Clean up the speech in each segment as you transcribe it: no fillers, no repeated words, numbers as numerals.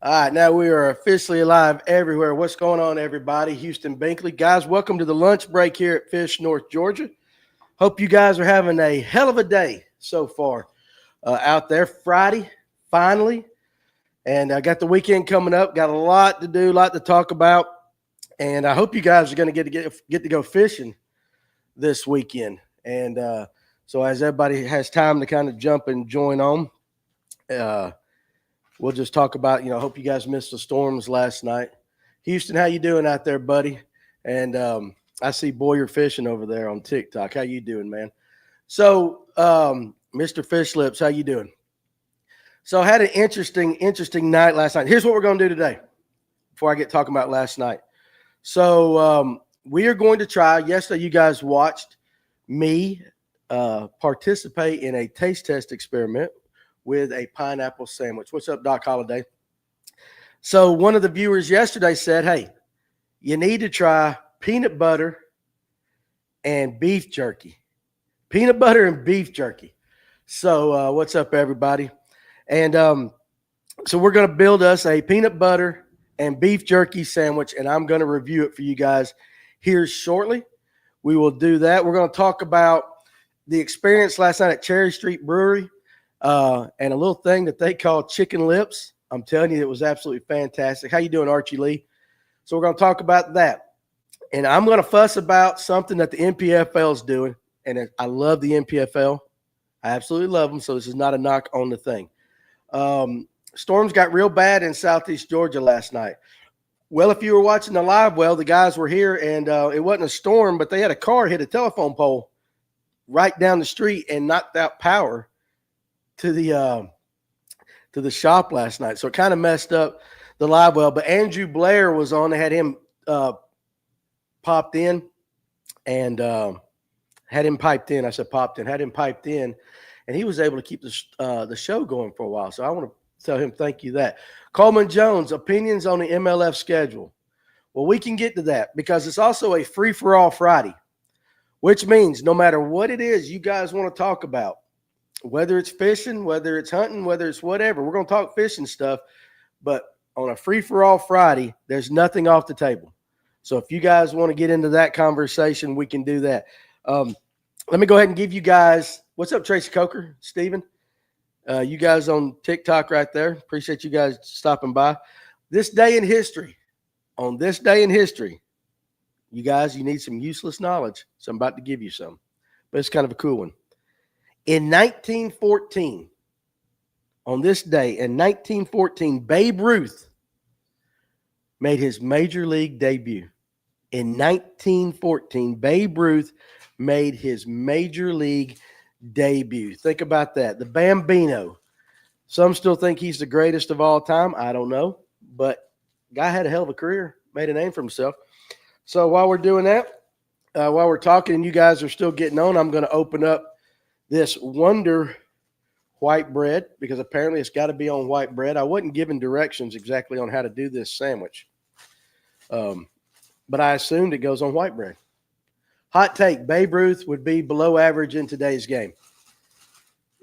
All right, now we are officially live everywhere. What's going on, everybody? Houston Binkley. Guys, welcome to the lunch break here at Fish, North Georgia. Hope you guys are having a hell of a day so far out there. Friday, finally. And I got the weekend coming up. Got a lot to do, a lot to talk about. And I hope you guys are going to get to go fishing this weekend. And so as everybody has time to kind of jump and join on, we'll just talk about, hope you guys missed the storms last night. Houston, how you doing out there, buddy? And I see Boyer Fishing over there on TikTok. How you doing, man? So, Mr. Fish Lips, how you doing? So I had an interesting night last night. Here's what we're going to do today before I get talking about last night. So we are going to try. Yesterday, you guys watched me participate in a taste test experiment with a pineapple sandwich. What's up, Doc Holliday? So one of the viewers yesterday said, hey, you need to try peanut butter and beef jerky. Peanut butter and beef jerky. So what's up, everybody? And so we're going to build us a peanut butter and beef jerky sandwich, and I'm going to review it for you guys here shortly. We will do that. We're going to talk about the experience last night at Cherry Street Brewery and a little thing that they call chicken lips. I'm telling you, it was absolutely fantastic. How you doing, Archie Lee? So we're going to talk about that. And I'm going to fuss about something that the NPFL is doing, and I love the NPFL. I absolutely love them, so this is not a knock on the thing. Storms got real bad in southeast Georgia last night. Well, if you were watching the live well, the guys were here, and it wasn't a storm, but they had a car hit a telephone pole right down the street and knocked out power to the shop last night. So it kind of messed up the live well. But Andrew Blair was on. They had him popped in and had him piped in. I said popped in. Had him piped in, and he was able to keep the show going for a while. So I want to tell him thank you that. Coleman Jones, opinions on the MLF schedule. Well, we can get to that because it's also a free-for-all Friday, which means no matter what it is you guys want to talk about, whether it's fishing, whether it's hunting, whether it's whatever, we're going to talk fishing stuff. But on a free-for-all Friday, there's nothing off the table. So if you guys want to get into that conversation, we can do that. Let me go ahead and give you guys – what's up, Tracy Coker, Steven? You guys on TikTok right there. Appreciate you guys stopping by. This day in history, on this day in history, you guys, you need some useless knowledge. So I'm about to give you some. But it's kind of a cool one. In 1914, on this day, in 1914, Babe Ruth made his major league debut. In 1914, Babe Ruth made his major league debut. Think about that. The Bambino. Some still think he's the greatest of all time. I don't know. But guy had a hell of a career, made a name for himself. So while we're doing that, while we're talking and you guys are still getting on, I'm going to open up this Wonder white bread because apparently it's got to be on white bread. I wasn't given directions exactly on how to do this sandwich, but I assumed it goes on white bread. Hot take, Babe Ruth would be below average in today's game.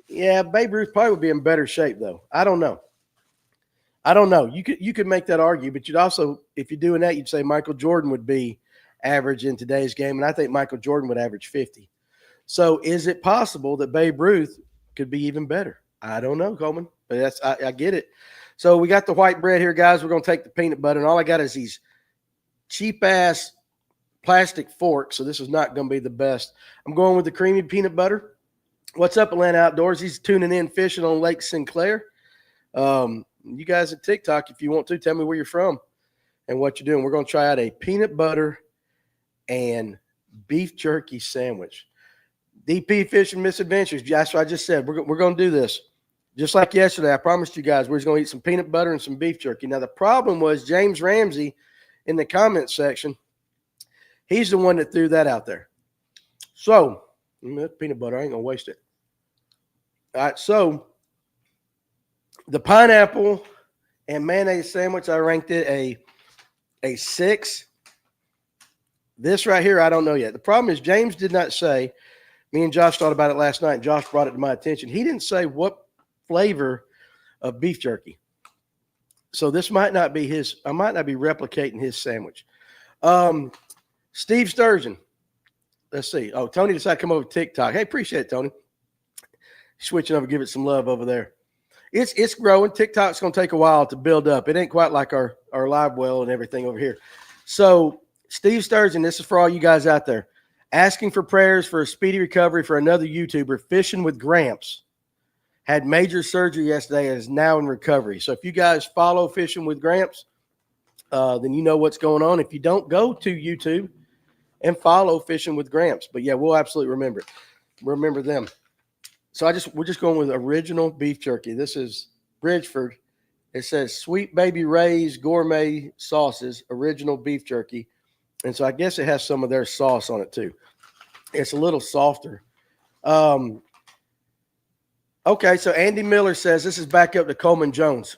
Yeah, Babe Ruth probably would be in better shape, though. I don't know. You could make that argue, but you'd also, if you're doing that, you'd say Michael Jordan would be average in today's game, and I think Michael Jordan would average 50. So is it possible that Babe Ruth could be even better? I don't know, Coleman, but I get it. So we got the white bread here, guys. We're going to take the peanut butter, and all I got is these cheap-ass plastic forks, so this is not going to be the best. I'm going with the creamy peanut butter. What's up, Atlanta Outdoors? He's tuning in fishing on Lake Sinclair. You guys at TikTok, if you want to, tell me where you're from and what you're doing. We're going to try out a peanut butter and beef jerky sandwich. DP Fishing Misadventures. That's what I just said. We're going to do this. Just like yesterday, I promised you guys we're just going to eat some peanut butter and some beef jerky. Now, the problem was James Ramsey in the comment section, he's the one that threw that out there. So, peanut butter, I ain't going to waste it. All right, so the pineapple and mayonnaise sandwich, I ranked it a 6. This right here, I don't know yet. The problem is James did not say, me and Josh thought about it last night. Josh brought it to my attention. He didn't say what flavor of beef jerky. So this might not be his. I might not be replicating his sandwich. Steve Sturgeon. Let's see. Oh, Tony decided to come over to TikTok. Hey, appreciate it, Tony. Switching over, give it some love over there. It's growing. TikTok's going to take a while to build up. It ain't quite like our live well and everything over here. So Steve Sturgeon, this is for all you guys out there. Asking for prayers for a speedy recovery for another YouTuber, Fishing with Gramps. Had major surgery yesterday and is now in recovery. So if you guys follow Fishing with Gramps, then you know what's going on. If you don't, go to YouTube and follow Fishing with Gramps. But yeah, we'll absolutely remember it. Remember them. So we're just going with original beef jerky. This is Bridgeford. It says Sweet Baby Ray's Gourmet Sauces, original beef jerky. And so I guess it has some of their sauce on it too. It's a little softer. Okay, so Andy Miller says, this is back up to Coleman Jones.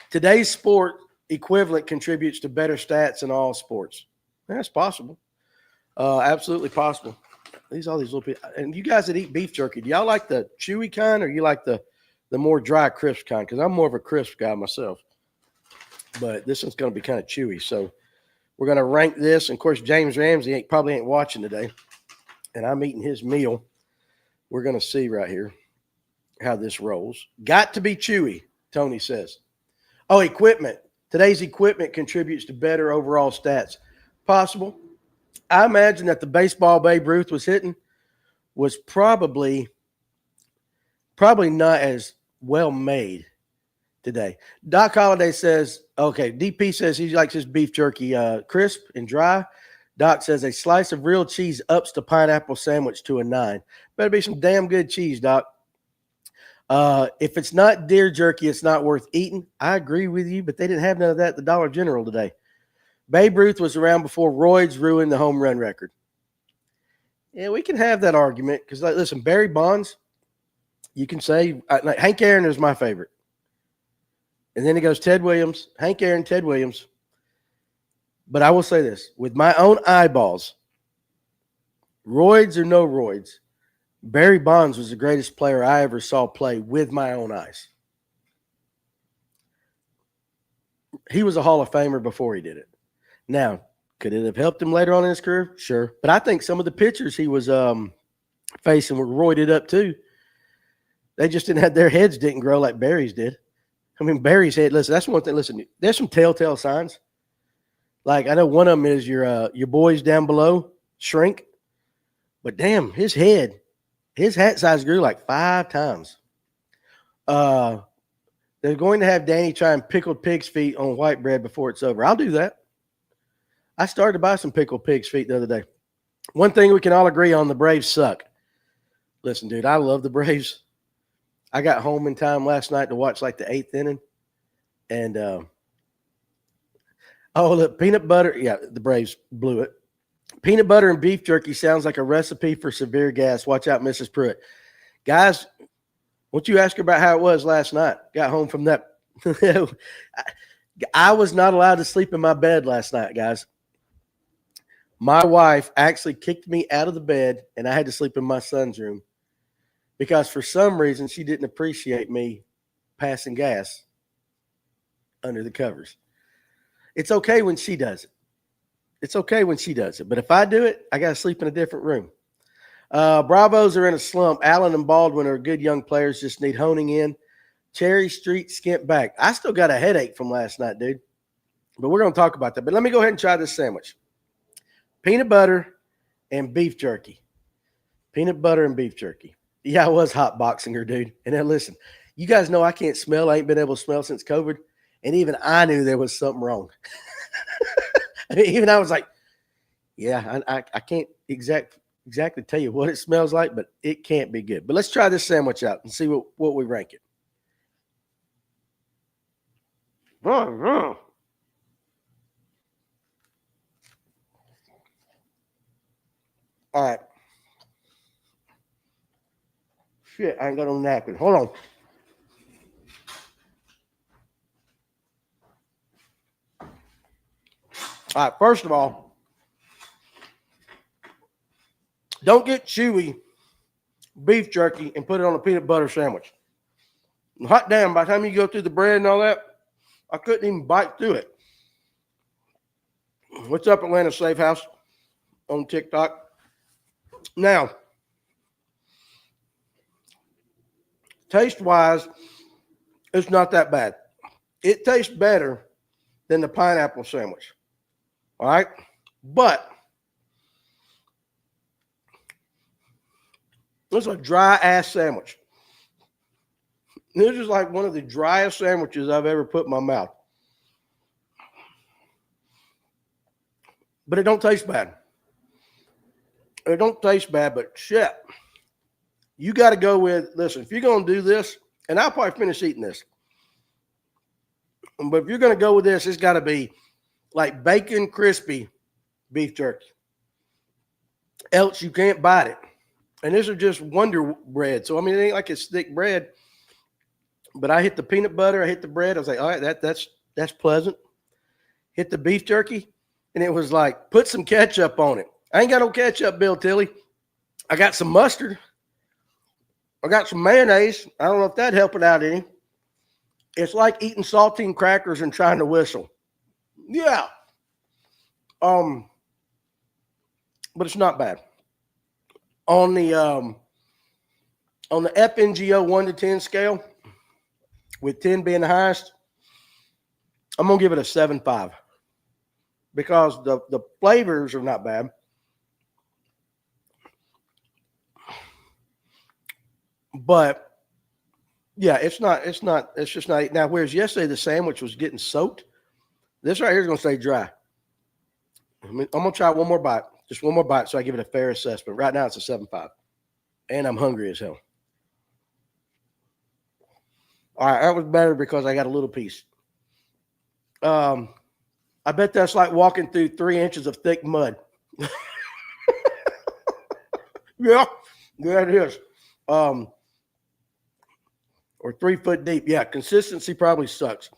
Today's sport equivalent contributes to better stats in all sports. That's possible. Absolutely possible. All these little people. And you guys that eat beef jerky, do y'all like the chewy kind or you like the more dry, crisp kind? Because I'm more of a crisp guy myself. But this one's going to be kind of chewy. So we're going to rank this. And, of course, James Ramsey probably ain't watching today. And I'm eating his meal. We're going to see right here how this rolls. Got to be chewy, Tony says. Oh, equipment. Today's equipment contributes to better overall stats. Possible. I imagine that the baseball Babe Ruth was hitting was probably not as well made today. Doc Holliday says, okay, DP says he likes his beef jerky crisp and dry. Doc says a slice of real cheese ups the pineapple sandwich to a 9. Better be some damn good cheese, Doc. If it's not deer jerky, it's not worth eating. I agree with you, but they didn't have none of that at the Dollar General today. Babe Ruth was around before roids ruined the home run record. Yeah, we can have that argument because, listen, Barry Bonds, you can say, Hank Aaron is my favorite. And then it goes Ted Williams, Hank Aaron, Ted Williams. But I will say this, with my own eyeballs, roids or no roids, Barry Bonds was the greatest player I ever saw play with my own eyes. He was a Hall of Famer before he did it. Now, could it have helped him later on in his career? Sure. But I think some of the pitchers he was facing were roided up too. They just didn't have their heads didn't grow like Barry's did. I mean, Barry's head, listen, that's one thing. Listen, there's some telltale signs. Like I know one of them is your boys down below shrink. But damn, his hat size grew like 5 times. They're going to have Danny try and pickled pig's feet on white bread before it's over. I'll do that. I started to buy some pickled pig's feet the other day. One thing we can all agree on, the Braves suck. Listen, dude, I love the Braves. I got home in time last night to watch like the 8th inning. And, look, peanut butter. Yeah, the Braves blew it. Peanut butter and beef jerky sounds like a recipe for severe gas. Watch out, Mrs. Pruitt. Guys, won't you ask her about how it was last night? Got home from that. I was not allowed to sleep in my bed last night, guys. My wife actually kicked me out of the bed, and I had to sleep in my son's room because for some reason she didn't appreciate me passing gas under the covers. It's okay when she does it. It's okay when she does it. But if I do it, I got to sleep in a different room. Bravos are in a slump. Allen and Baldwin are good young players, just need honing in. Cherry Street skimp back. I still got a headache from last night, dude. But we're going to talk about that. But let me go ahead and try this sandwich. Peanut butter and beef jerky. Peanut butter and beef jerky. Yeah, I was hot boxing her, dude. And then listen, you guys know I can't smell. I ain't been able to smell since COVID. And even I knew there was something wrong. I mean, even I was like, yeah, I can't exactly tell you what it smells like, but it can't be good. But let's try this sandwich out and see what we rank it. All right. Shit, I ain't got no napkin. Hold on. All right, first of all, don't get chewy beef jerky and put it on a peanut butter sandwich. Hot damn, by the time you go through the bread and all that, I couldn't even bite through it. What's up, Atlanta Safe House on TikTok? Now, taste-wise, it's not that bad. It tastes better than the pineapple sandwich. All right? But it's a dry-ass sandwich. This is like one of the driest sandwiches I've ever put in my mouth. But it don't taste bad. It don't taste bad, but shit. You got to go with, listen, if you're going to do this, and I'll probably finish eating this. But if you're going to go with this, it's got to be like bacon crispy beef jerky. Else you can't bite it. And this is just Wonder Bread. So, I mean, it ain't like it's thick bread. But I hit the peanut butter. I hit the bread. I was like, all right, that's pleasant. Hit the beef jerky. And it was like, put some ketchup on it. I ain't got no ketchup, Bill Tilly. I got some mustard. I got some mayonnaise. I don't know if that'd help it out any. It's like eating saltine crackers and trying to whistle. Yeah. But it's not bad. On the FNGO 1 to 10 scale, with 10 being the highest, I'm gonna give it a 7.5 because the flavors are not bad. But yeah, it's just not. Now, whereas yesterday the sandwich was getting soaked, this right here is going to stay dry. I'm going to try one more bite, just one more bite, so I give it a fair assessment. Right now it's a 7.5, and I'm hungry as hell. All right, that was better because I got a little piece. I bet that's like walking through 3 inches of thick mud. Yeah, it is. Or 3 foot deep. Yeah, consistency probably sucks.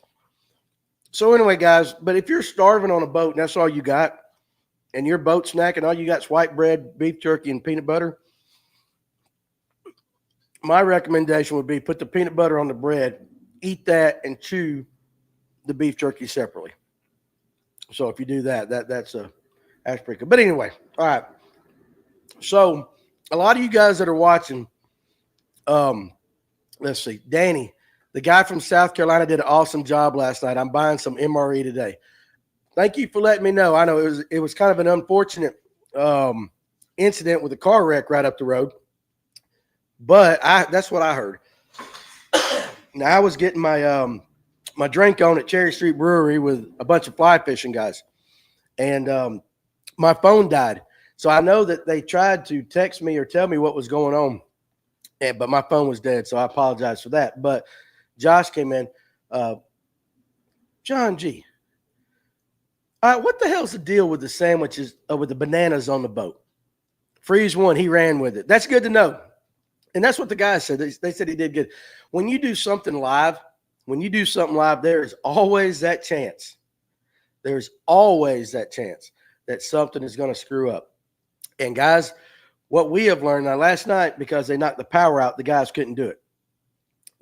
So anyway, guys, but if you're starving on a boat and that's all you got, and your boat snack and all you got is white bread, beef jerky, and peanut butter, my recommendation would be put the peanut butter on the bread, eat that, and chew the beef jerky separately. So if you do that, that's pretty good. But anyway, all right. So a lot of you guys that are watching, let's see, Danny, the guy from South Carolina, did an awesome job last night. I'm buying some MRE today. Thank you for letting me know. I know it was kind of an unfortunate incident with a car wreck right up the road, but that's what I heard. Now I was getting my my drink on at Cherry Street Brewery with a bunch of fly fishing guys, and my phone died. So I know that they tried to text me or tell me what was going on, but my phone was dead, so I apologize for that. But Josh came in. John G., what the hell's the deal with the sandwiches, with the bananas on the boat? Freeze one, he ran with it. That's good to know. And that's what the guys said. They said he did good. When you do something live, there is always that chance. There's always that chance that something is going to screw up. And guys, what we have learned now last night, because they knocked the power out, the guys couldn't do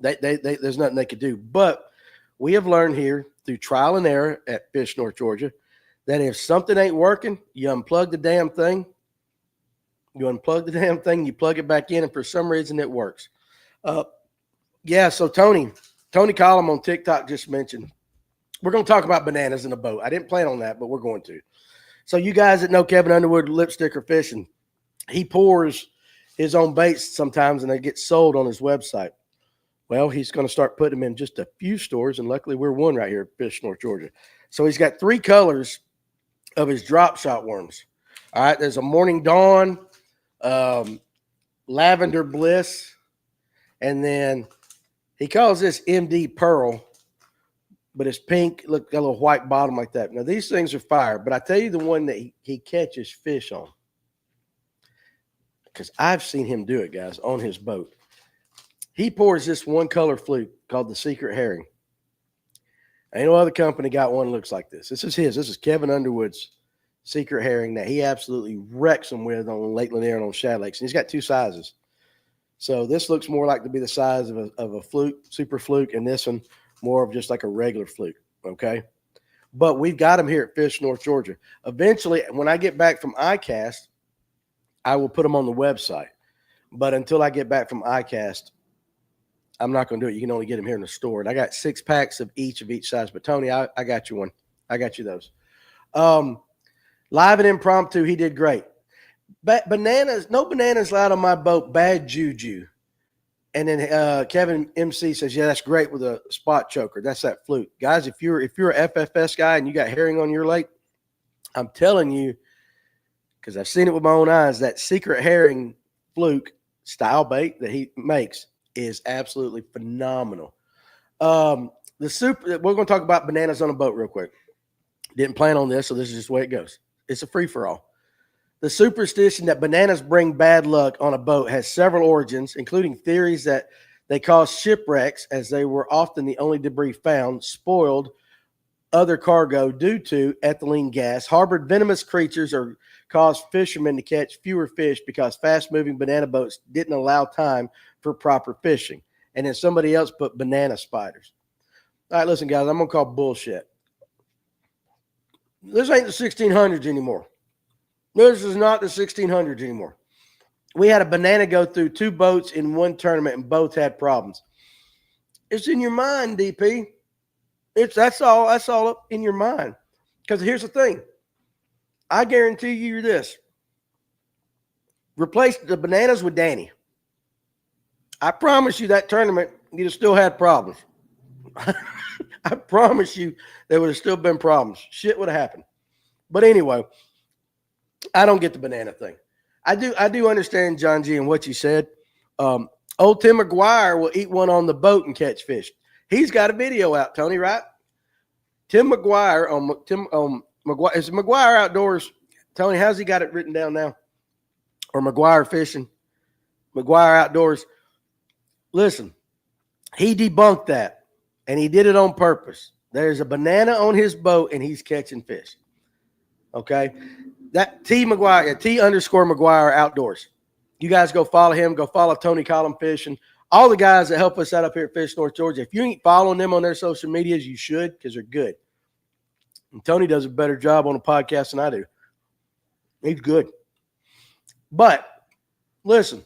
it. There's nothing they could do. But we have learned here through trial and error at Fish North Georgia that if something ain't working, you unplug the damn thing. You plug it back in, and for some reason it works. Yeah, so Tony Collum on TikTok just mentioned, we're going to talk about bananas in a boat. I didn't plan on that, but we're going to. So you guys that know Kevin Underwood, Lipstick or Fishing, he pours his own baits sometimes, and they get sold on his website. Well, he's going to start putting them in just a few stores, and luckily we're one right here at Fish North Georgia. So he's got 3 colors of his drop shot worms. All right, there's a Morning Dawn, Lavender Bliss, and then he calls this MD Pearl, but it's pink, look, got a little white bottom like that. Now, these things are fire, but I tell you the one that he catches fish on, because I've seen him do it, guys, on his boat. He pours this one color fluke called the Secret Herring. Ain't no other company got one that looks like this. This is his. This is Kevin Underwood's Secret Herring that he absolutely wrecks them with on Lake Lanier and on Shad Lakes. And he's got 2 sizes. So this looks more like to be the size of a fluke, super fluke, and this one more of just like a regular fluke. Okay. But we've got them here at Fish North Georgia. Eventually, when I get back from ICAST, I will put them on the website. But until I get back from ICAST, I'm not going to do it. You can only get them here in the store. And I got 6 packs of each size. But, Tony, I got you one. I got you those. Live and impromptu, he did great. But bananas, no bananas allowed on my boat. Bad juju. And then Kevin MC says, yeah, that's great with a spot choker. That's that fluke. Guys, if you're a FFS guy and you got herring on your lake, I'm telling you, because I've seen it with my own eyes, that secret herring fluke style bait that he makes is absolutely phenomenal. We're going to talk about bananas on a boat real quick. Didn't plan on this, so this is just the way it goes. It's a free-for-all. The superstition that bananas bring bad luck on a boat has several origins, including theories that they caused shipwrecks as they were often the only debris found, spoiled other cargo due to ethylene gas, harbored venomous creatures, or caused fishermen to catch fewer fish because fast-moving banana boats didn't allow time for proper fishing. And then somebody else put banana spiders. All right, listen, guys, I'm going to call bullshit. This ain't the 1600s anymore. This is not the 1600s anymore. We had a banana go through 2 boats in one tournament, and both had problems. It's in your mind, DP. That's all up in your mind. Because here's the thing. I guarantee you this. Replace the bananas with Danny. I promise you that tournament, you'd have still had problems. I promise you there would have still been problems. Shit would have happened. But anyway, I don't get the banana thing. I do understand, John G, and what you said. Old Tim McGuire will eat one on the boat and catch fish. He's got a video out, Tony, right? Tim McGuire McGuire. Is it McGuire Outdoors? Tony, how's he got it written down now? Or McGuire Fishing? McGuire Outdoors. Listen, he debunked that, and he did it on purpose. There's a banana on his boat, and he's catching fish. Okay? That T_McGuire Outdoors. You guys go follow him. Go follow Tony Collin Fishing. All the guys that help us out up here at Fish North Georgia. If you ain't following them on their social medias, you should, because they're good. And Tony does a better job on the podcast than I do. He's good. But listen,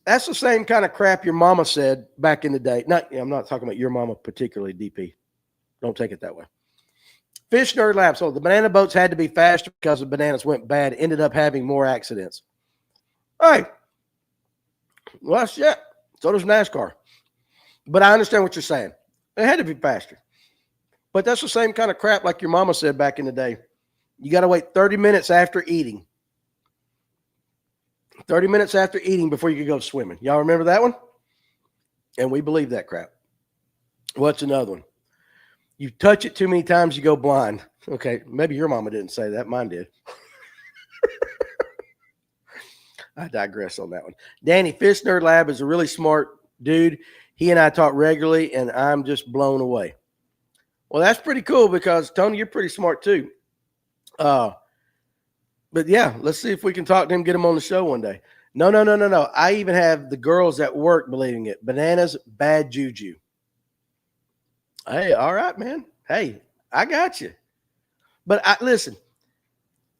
that's the same kind of crap your mama said back in the day. I'm not talking about your mama particularly, DP. Don't take it that way. Fish Nerd Lab. So the banana boats had to be faster because the bananas went bad, ended up having more accidents. All right. Well, shit. So does NASCAR. But I understand what you're saying. It had to be faster. But that's the same kind of crap like your mama said back in the day. You got to wait 30 minutes after eating. 30 minutes after eating before you could go swimming. Y'all remember that one? And we believe that crap. What's another one? You touch it too many times, you go blind. Okay, maybe your mama didn't say that. Mine did. I digress on that one. Danny, Fish Nerd Lab is a really smart dude. He and I talk regularly, and I'm just blown away. Well, that's pretty cool because, Tony, you're pretty smart too. But, yeah, let's see if we can talk to him, get him on the show one day. No. I even have the girls at work believing it. Bananas, bad juju. Hey, all right, man. Hey, I got you. But listen,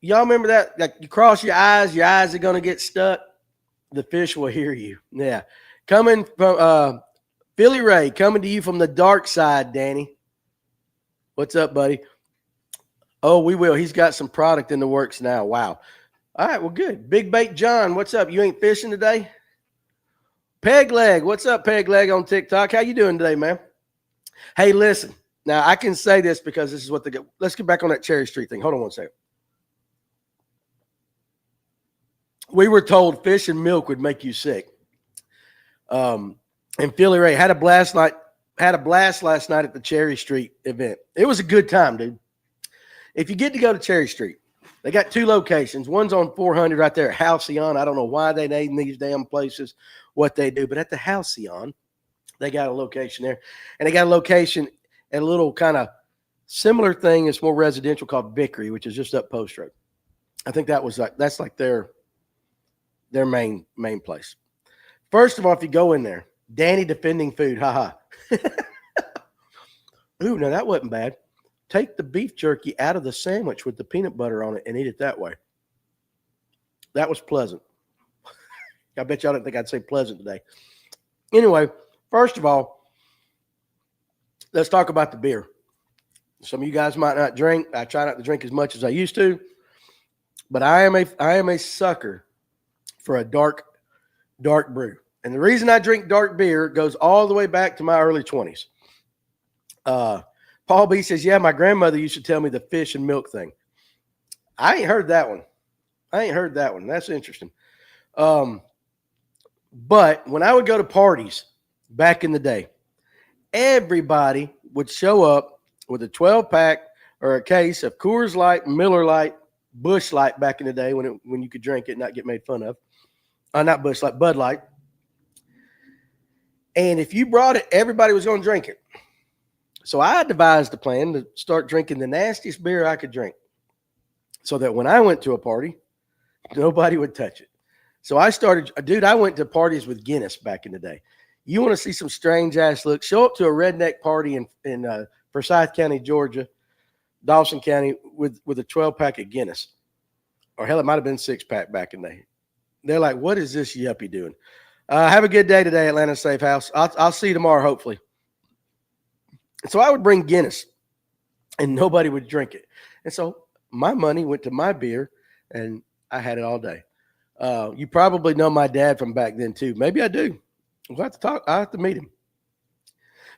y'all remember that? Like you cross your eyes are going to get stuck. The fish will hear you. Yeah. Coming from Philly Ray, coming to you from the dark side, Danny. What's up, buddy? Oh, we will. He's got some product in the works now. Wow. All right, well, good. Big Bait John, what's up? You ain't fishing today? Peg Leg, what's up, Peg Leg on TikTok? How you doing today, man? Hey, listen. Now, I can say this because this is what let's get back on that Cherry Street thing. Hold on one second. We were told fish and milk would make you sick. And Philly Ray had a blast last night at the Cherry Street event. It was a good time, dude. If you get to go to Cherry Street, they got 2 locations. One's on 400 right there at Halcyon. I don't know why they name these damn places what they do, but at the Halcyon, they got a location there. And they got a location at a little kind of similar thing. It's more residential called Vickery, which is just up Post Road. I think that's like their main place. First of all, if you go in there, Danny defending food, haha. Ooh, now that wasn't bad. Take the beef jerky out of the sandwich with the peanut butter on it and eat it that way. That was pleasant. I bet y'all didn't think I'd say pleasant today. Anyway, first of all, let's talk about the beer. Some of you guys might not drink. I try not to drink as much as I used to, but I am a sucker for a dark brew. And the reason I drink dark beer goes all the way back to my early 20s. Paul B says, yeah, my grandmother used to tell me the fish and milk thing. I ain't heard that one. That's interesting. But when I would go to parties back in the day, everybody would show up with a 12-pack or a case of Coors Light, Miller Light, Busch Light back in the day when you could drink it and not get made fun of. Not Busch Light, Bud Light. And if you brought it, everybody was going to drink it. So I devised a plan to start drinking the nastiest beer I could drink so that when I went to a party, nobody would touch it. So I went to parties with Guinness back in the day. You want to see some strange ass looks? Show up to a redneck party in Forsyth County, Georgia, Dawson County with a 12-pack of Guinness. Or hell, it might have been 6-pack back in the day. They're like, what is this yuppie doing? Have a good day today, Atlanta Safe House. I'll see you tomorrow, hopefully. So I would bring Guinness, and nobody would drink it. And so my money went to my beer, and I had it all day. You probably know my dad from back then, too. Maybe I do. We'll have to talk. I have to meet him.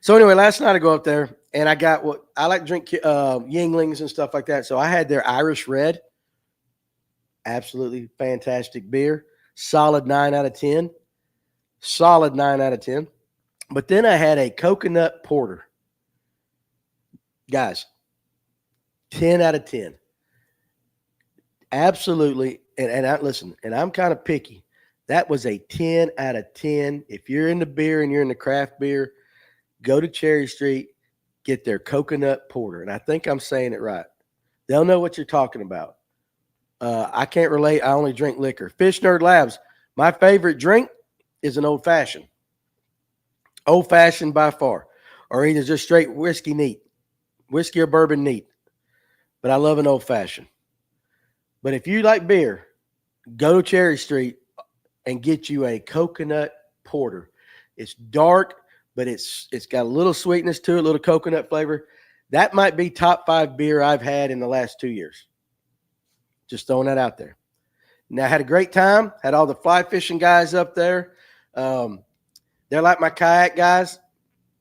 So anyway, last night I go up there, and I got what I like to drink Yinglings and stuff like that. So I had their Irish Red. Absolutely fantastic beer. Solid 9 out of 10. But then I had a coconut porter. Guys, 10 out of 10. Absolutely. Listen, I'm kind of picky. That was a 10 out of 10. If you're into beer and you're into craft beer, go to Cherry Street, get their coconut porter. And I think I'm saying it right. They'll know what you're talking about. I can't relate. I only drink liquor. Fish Nerd Labs. My favorite drink is an old fashioned. Old fashioned by far. Or either just straight whiskey neat. Whiskey or bourbon neat. But I love an old fashioned. But if you like beer, go to Cherry Street and get you a coconut porter. It's dark, but it's got a little sweetness to it, a little coconut flavor. That might be top 5 beer I've had in the last 2 years. Just throwing that out there. Now, I had a great time. Had all the fly fishing guys up there. They're like my kayak guys.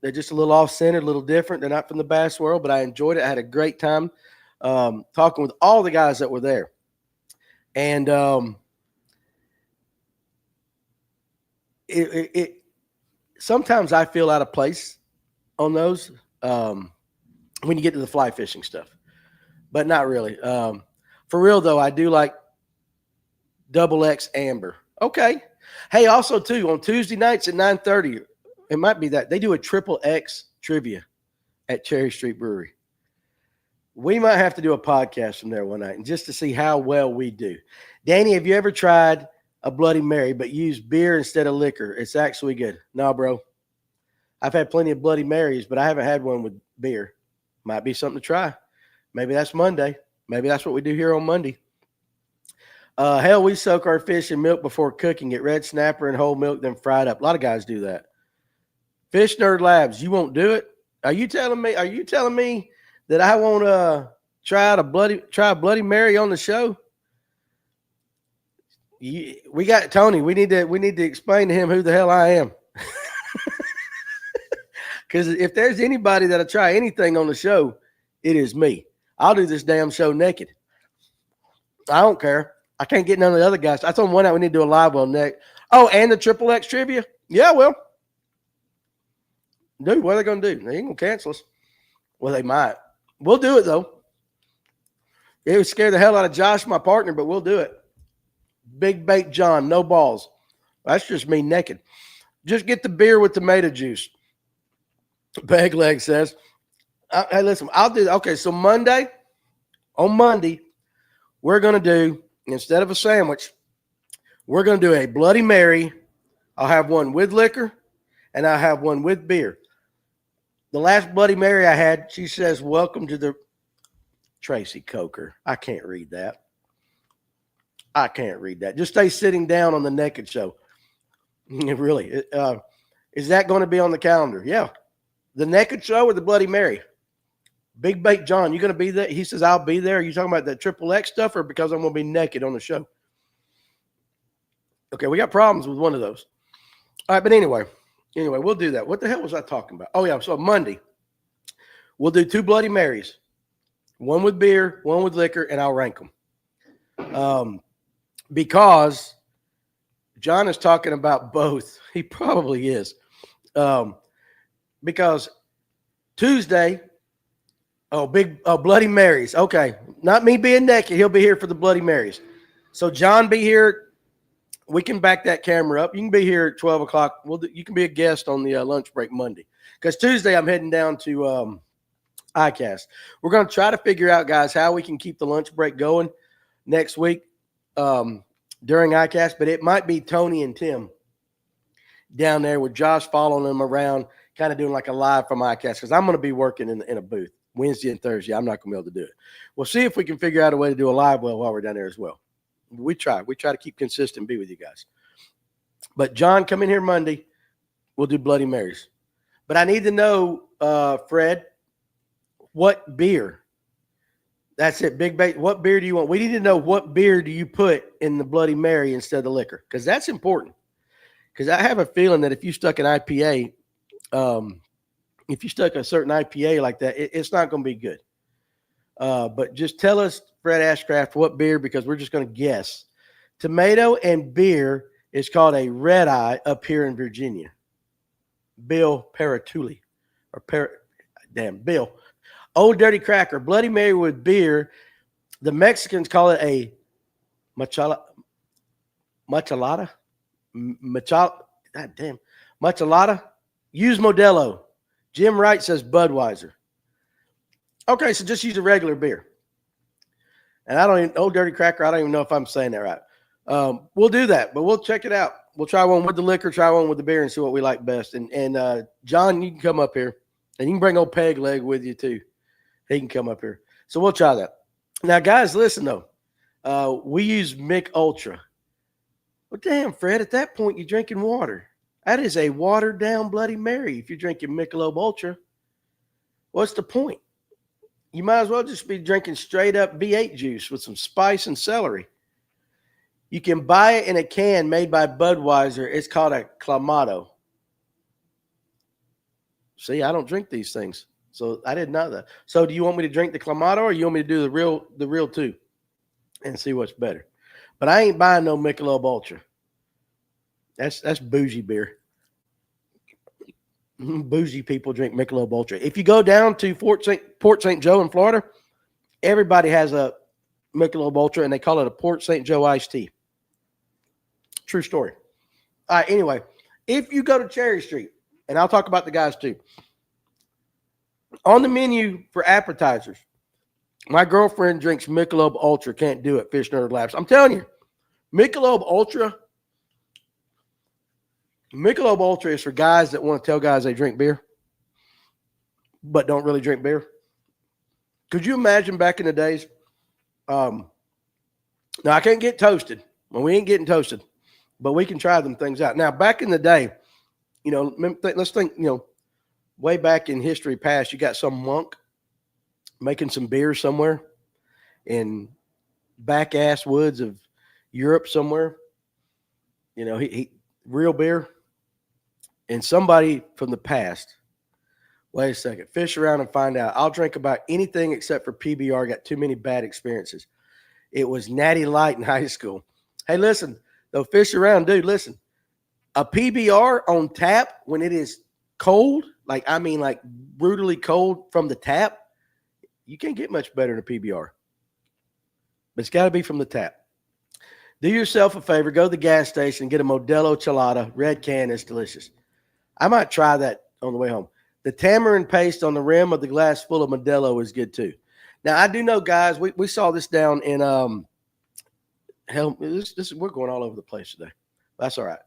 They're just a little off-centered, a little different. They're not from the bass world, but I enjoyed it. I had a great time talking with all the guys that were there. And sometimes I feel out of place on those when you get to the fly fishing stuff, but not really. For real, though, I do like XX Amber. Okay. Hey, also, too, on Tuesday nights at 9:30, it might be that they do a XXX trivia at Cherry Street Brewery. We might have to do a podcast from there one night and just to see how well we do. Danny, have you ever tried a Bloody Mary but used beer instead of liquor? It's actually good. No, bro. I've had plenty of Bloody Marys, but I haven't had one with beer. Might be something to try. Maybe that's Monday. Maybe that's what we do here on Monday. Hell, we soak our fish in milk before cooking it. Red snapper and whole milk, then fried up. A lot of guys do that. Fish Nerd Labs, you won't do it? Are you telling me that I won't try a Bloody Mary on the show? We got Tony. We need to explain to him who the hell I am. Because if there's anybody that'll try anything on the show, it is me. I'll do this damn show naked. I don't care. I can't get none of the other guys. I told them one night we need to do a live one next. Oh, and the XXX trivia? Yeah, well. Dude, what are they going to do? They ain't going to cancel us. Well, they might. We'll do it, though. It would scare the hell out of Josh, my partner, but we'll do it. Big Bait John, no balls. That's just me naked. Just get the beer with tomato juice. Bag Leg says. Hey, listen, I'll do. Okay, so on Monday, we're going to do, instead of a sandwich, we're going to do a Bloody Mary. I'll have one with liquor, and I'll have one with beer. The last Bloody Mary I had, she says, "Welcome to the Tracy Coker." I can't read that. I can't read that. Just stay sitting down on the Naked Show. Really. Is that going to be on the calendar? Yeah. The Naked Show or the Bloody Mary? Big Bait John, you going to be there? He says, I'll be there. Are you talking about that Triple X stuff or because I'm going to be naked on the show? Okay, we got problems with one of those. All right, but anyway, we'll do that. What the hell was I talking about? Oh, yeah, so Monday, we'll do 2 Bloody Marys, one with beer, one with liquor, and I'll rank them. Because John is talking about both. He probably is. Because Tuesday, Bloody Marys. Okay, not me being naked. He'll be here for the Bloody Marys. So John be here. We can back that camera up. You can be here at 12 o'clock. You can be a guest on the lunch break Monday. Because Tuesday I'm heading down to ICAST. We're going to try to figure out, guys, how we can keep the lunch break going next week during ICAST. But it might be Tony and Tim down there with Josh following them around, kind of doing like a live from ICAST. Because I'm going to be working in a booth Wednesday and Thursday. I'm not going to be able to do it. We'll see if we can figure out a way to do a live while we're down there as well. We try to keep consistent and be with you guys. But John, come in here Monday. We'll do Bloody Marys. But I need to know, Fred, what beer? That's it, Big Bait. What beer do you want? We need to know what beer do you put in the Bloody Mary instead of the liquor, because that's important. Because I have a feeling that if you stuck an IPA, if you stuck a certain IPA like that, it's not going to be good. But just tell us, Fred Ashcraft, what beer, because we're just going to guess. Tomato and beer is called a red eye up here in Virginia. Bill Paratuli. Bill. Old Dirty Cracker. Bloody Mary with beer. The Mexicans call it a machalada. Machalada. Use Modelo. Jim Wright says Budweiser. Okay, so just use a regular beer. And Old Dirty Cracker, I don't even know if I'm saying that right. We'll do that, but we'll check it out. We'll try one with the liquor, try one with the beer, and see what we like best. And John, you can come up here. And you can bring old Peg Leg with you, too. He can come up here. So we'll try that. Now, guys, listen, though. We use Mick Ultra. Well, damn, Fred, at that point, you're drinking water. That is a watered-down Bloody Mary if you're drinking Michelob Ultra. What's the point? You might as well just be drinking straight-up V8 juice with some spice and celery. You can buy it in a can made by Budweiser. It's called a Clamato. See, I don't drink these things, so I didn't know that. So do you want me to drink the Clamato, or you want me to do the real too and see what's better? But I ain't buying no Michelob Ultra. That's bougie beer. Bougie people drink Michelob Ultra. If you go down to Port St. Joe in Florida, everybody has a Michelob Ultra, and they call it a Port St. Joe iced tea. True story. All right, anyway, if you go to Cherry Street, and I'll talk about the guys too, on the menu for appetizers, my girlfriend drinks Michelob Ultra. Can't do it, Fish Nerd Labs. I'm telling you, Michelob Ultra is for guys that want to tell guys they drink beer, but don't really drink beer. Could you imagine back in the days? Now, I can't get toasted. Well, we ain't getting toasted, but we can try them things out. Now, back in the day, let's think, way back in history past, you got some monk making some beer somewhere in back-ass woods of Europe somewhere. He real beer. And somebody from the past, wait a second, fish around and find out. I'll drink about anything except for PBR. Got too many bad experiences. It was Natty Light in high school. Hey, listen, though, fish around, dude, listen. A PBR on tap when it is cold, like brutally cold from the tap, you can't get much better than a PBR. But it's got to be from the tap. Do yourself a favor, go to the gas station and get a Modelo Chelada, red can. It's delicious. I might try that on the way home. The tamarind paste on the rim of the glass full of Modelo is good too. Now, I do know, guys, we saw this down in we're going all over the place today. That's all right.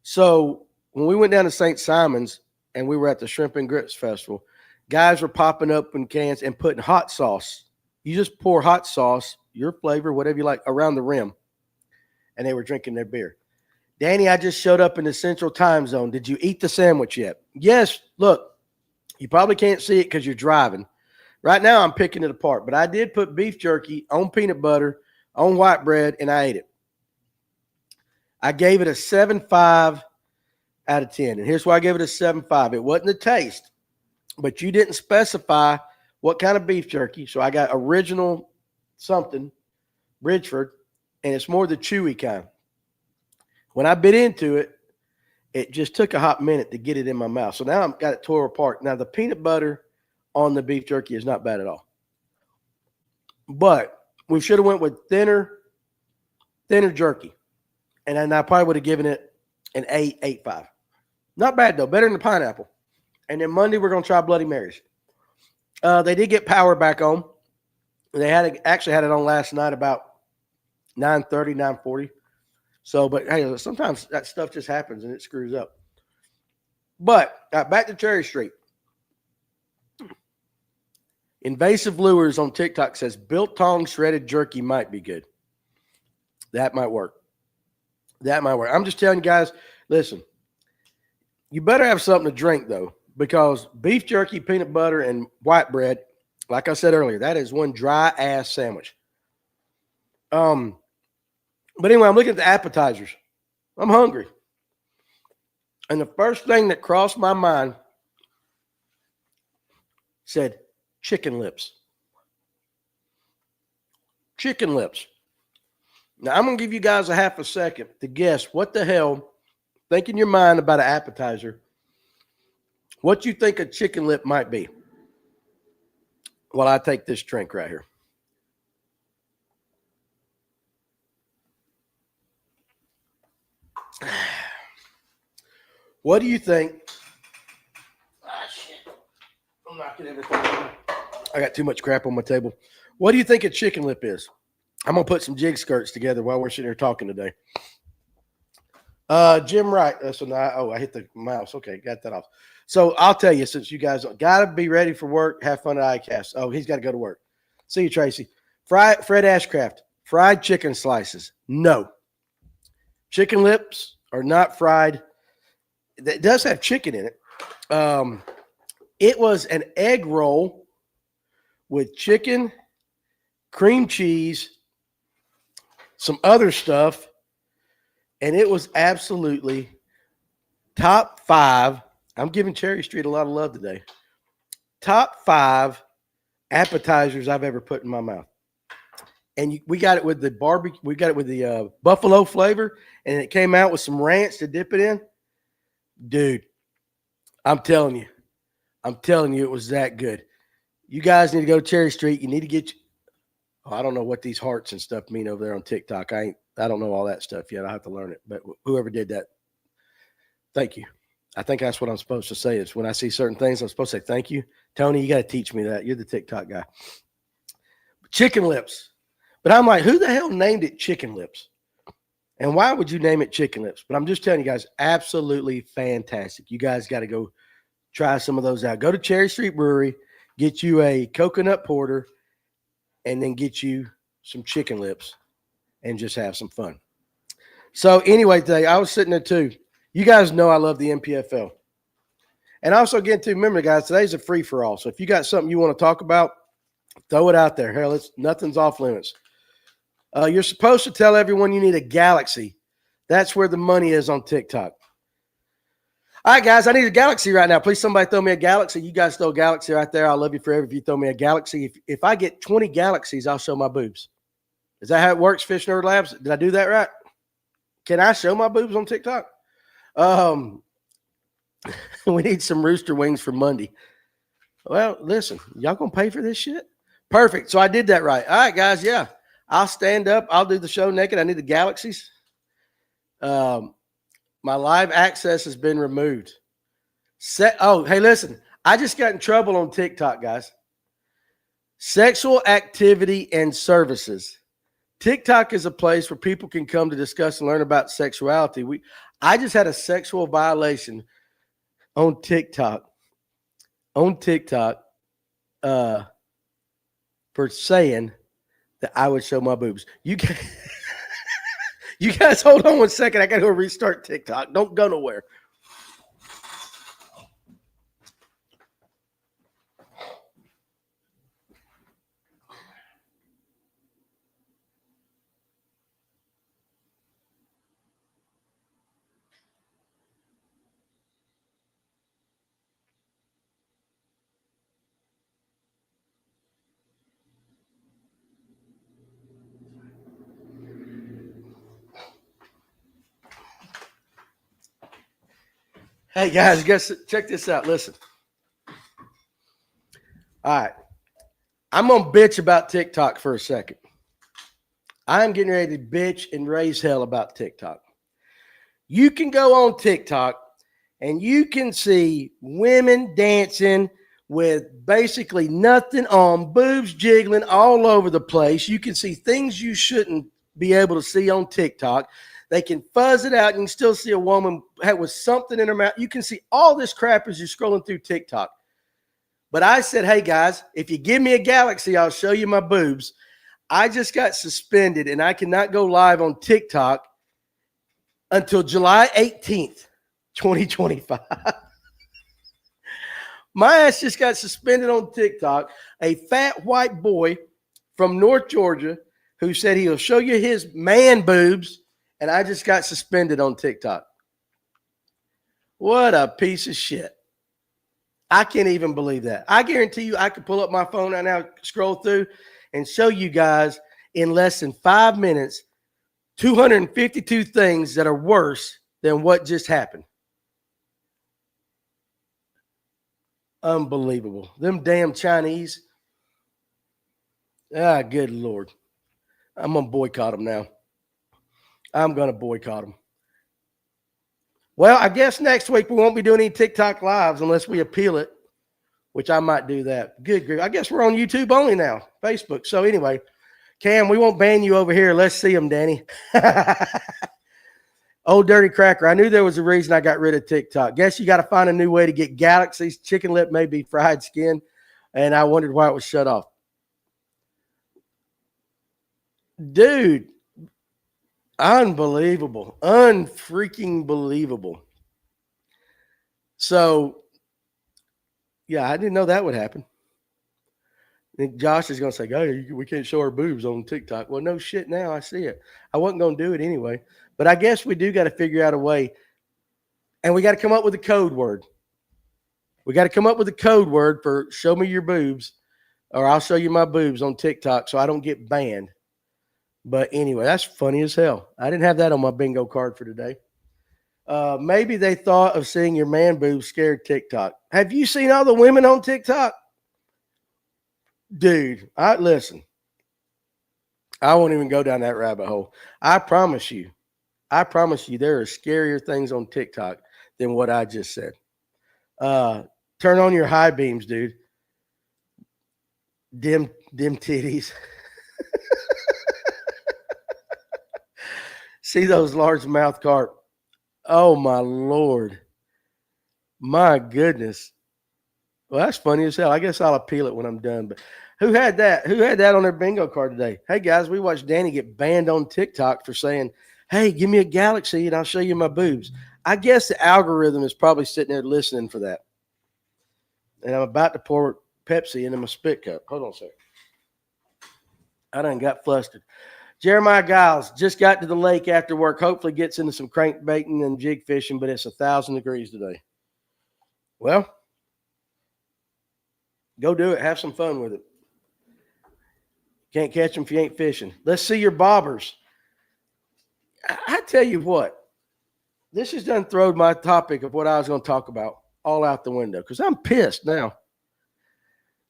So when we went down to St. Simon's and we were at the Shrimp and Grits Festival, guys were popping up in cans and putting hot sauce. You just pour hot sauce, your flavor, whatever you like, around the rim, and they were drinking their beer. Danny, I just showed up in the Central Time Zone. Did you eat the sandwich yet? Yes. Look, you probably can't see it because you're driving. Right now, I'm picking it apart, but I did put beef jerky on peanut butter, on white bread, and I ate it. I gave it a 7.5 out of 10. And here's why I gave it a 7.5. It wasn't the taste, but you didn't specify what kind of beef jerky. So I got original something, Bridgeford, and it's more the chewy kind. When I bit into it, it just took a hot minute to get it in my mouth. So now I've got it tore apart. Now the peanut butter on the beef jerky is not bad at all. But we should have went with thinner jerky. And then I probably would have given it an 8.5. Not bad, though. Better than the pineapple. And then Monday, we're going to try Bloody Marys. They did get power back on. They actually had it on last night about 9:30, 9:40. So, but hey, sometimes that stuff just happens and it screws up. But back to Cherry Street. Invasive Lures on TikTok says biltong shredded jerky might be good. That might work. That might work. I'm just telling you guys, listen, you better have something to drink, though, because beef jerky, peanut butter, and white bread, like I said earlier, that is one dry-ass sandwich. But anyway, I'm looking at the appetizers. I'm hungry. And the first thing that crossed my mind said chicken lips. Chicken lips. Now, I'm going to give you guys a half a second to guess what the hell, think in your mind about an appetizer, what you think a chicken lip might be. While I take this drink right here. What do you think? Shit. I'm knocking everything down. I got too much crap on my table. What do you think a chicken lip is? I'm going to put some jig skirts together while we're sitting here talking today. Jim Wright. I hit the mouse. Okay, got that off. So I'll tell you, since you guys got to be ready for work, have fun at ICAST. Oh, he's got to go to work. See you, Tracy. Fred Ashcraft. Fried chicken slices. No. Chicken lips are not fried. It does have chicken in it. It was an egg roll with chicken, cream cheese, some other stuff, and it was absolutely top 5. I'm giving Cherry Street a lot of love today. Top 5 appetizers I've ever put in my mouth. And we got it with the barbecue. We got it with the buffalo flavor, and it came out with some ranch to dip it in. Dude, I'm telling you, it was that good. You guys need to go to Cherry Street. You need to get. I don't know what these hearts and stuff mean over there on TikTok. I don't know all that stuff yet. I have to learn it. But whoever did that, thank you. I think that's what I'm supposed to say. Is when I see certain things, I'm supposed to say thank you. Tony, you got to teach me that. You're the TikTok guy. Chicken lips. But I'm like, who the hell named it chicken lips? And why would you name it chicken lips? But I'm just telling you guys, absolutely fantastic. You guys got to go try some of those out. Go to Cherry Street Brewery, get you a coconut porter, and then get you some chicken lips and just have some fun. So anyway, today I was sitting there too. You guys know I love the NPFL. And also again, too, remember guys, today's a free for all. So if you got something you want to talk about, throw it out there. Hell, nothing's off limits. You're supposed to tell everyone you need a Galaxy. That's where the money is on TikTok. All right, guys, I need a Galaxy right now. Please, somebody throw me a Galaxy. You guys throw a Galaxy right there. I'll love you forever if you throw me a Galaxy. If I get 20 Galaxies, I'll show my boobs. Is that how it works, Fish Nerd Labs? Did I do that right? Can I show my boobs on TikTok? We need some rooster wings for Monday. Well, listen, y'all going to pay for this shit? Perfect. So I did that right. All right, guys, yeah. I'll stand up. I'll do the show naked. I need the Galaxies. My live access has been removed. Hey, listen. I just got in trouble on TikTok, guys. Sexual activity and services. TikTok is a place where people can come to discuss and learn about sexuality. I just had a sexual violation on TikTok. on TikTok for saying that I would show my boobs. You guys hold on 1 second. I got to go restart TikTok. Don't go nowhere. Hey guys, check this out. Listen. All right. I'm going to bitch about TikTok for a second. I'm getting ready to bitch and raise hell about TikTok. You can go on TikTok and you can see women dancing with basically nothing on, boobs jiggling all over the place. You can see things you shouldn't be able to see on TikTok. They can fuzz it out. You can still see a woman with something in her mouth. You can see all this crap as you're scrolling through TikTok. But I said, hey, guys, if you give me a galaxy, I'll show you my boobs. I just got suspended, and I cannot go live on TikTok until July 18th, 2025. My ass just got suspended on TikTok. A fat white boy from North Georgia who said he'll show you his man boobs, and I just got suspended on TikTok. What a piece of shit. I can't even believe that. I guarantee you I could pull up my phone right now, scroll through, and show you guys in less than 5 minutes 252 things that are worse than what just happened. Unbelievable. Them damn Chinese. Ah, good Lord. I'm going to boycott them now. I'm going to boycott them. Well, I guess next week we won't be doing any TikTok lives unless we appeal it, which I might do that. Good grief. I guess we're on YouTube only now, Facebook. So anyway, Cam, we won't ban you over here. Let's see them, Danny. Old dirty cracker. I knew there was a reason I got rid of TikTok. Guess you got to find a new way to get galaxies. Chicken lip may be fried skin. And I wondered why it was shut off. Dude. Unbelievable. Unfreaking believable. So, yeah, I didn't know that would happen. And Josh is going to say, oh, we can't show our boobs on TikTok. Well, no shit now. I see it. I wasn't going to do it anyway. But I guess we do got to figure out a way. And we got to come up with a code word. We got to come up with a code word for show me your boobs, or I'll show you my boobs on TikTok so I don't get banned. But anyway, that's funny as hell. I didn't have that on my bingo card for today. Maybe they thought of seeing your man boobs scared TikTok. Have you seen all the women on TikTok? Dude, listen. I won't even go down that rabbit hole. I promise you, there are scarier things on TikTok than what I just said. Turn on your high beams, dude. Dim titties. See those large mouth carp. Oh, my Lord. My goodness. Well, that's funny as hell. I guess I'll appeal it when I'm done. But who had that? Who had that on their bingo card today? Hey, guys, we watched Danny get banned on TikTok for saying, hey, give me a galaxy and I'll show you my boobs. I guess the algorithm is probably sitting there listening for that. And I'm about to pour Pepsi into my spit cup. Hold on a second. I done got flustered. Jeremiah Giles just got to the lake after work. Hopefully gets into some crankbaiting and jig fishing, but it's 1,000 degrees today. Well, go do it. Have some fun with it. Can't catch them if you ain't fishing. Let's see your bobbers. I tell you what, this has done throwed my topic of what I was going to talk about all out the window because I'm pissed now.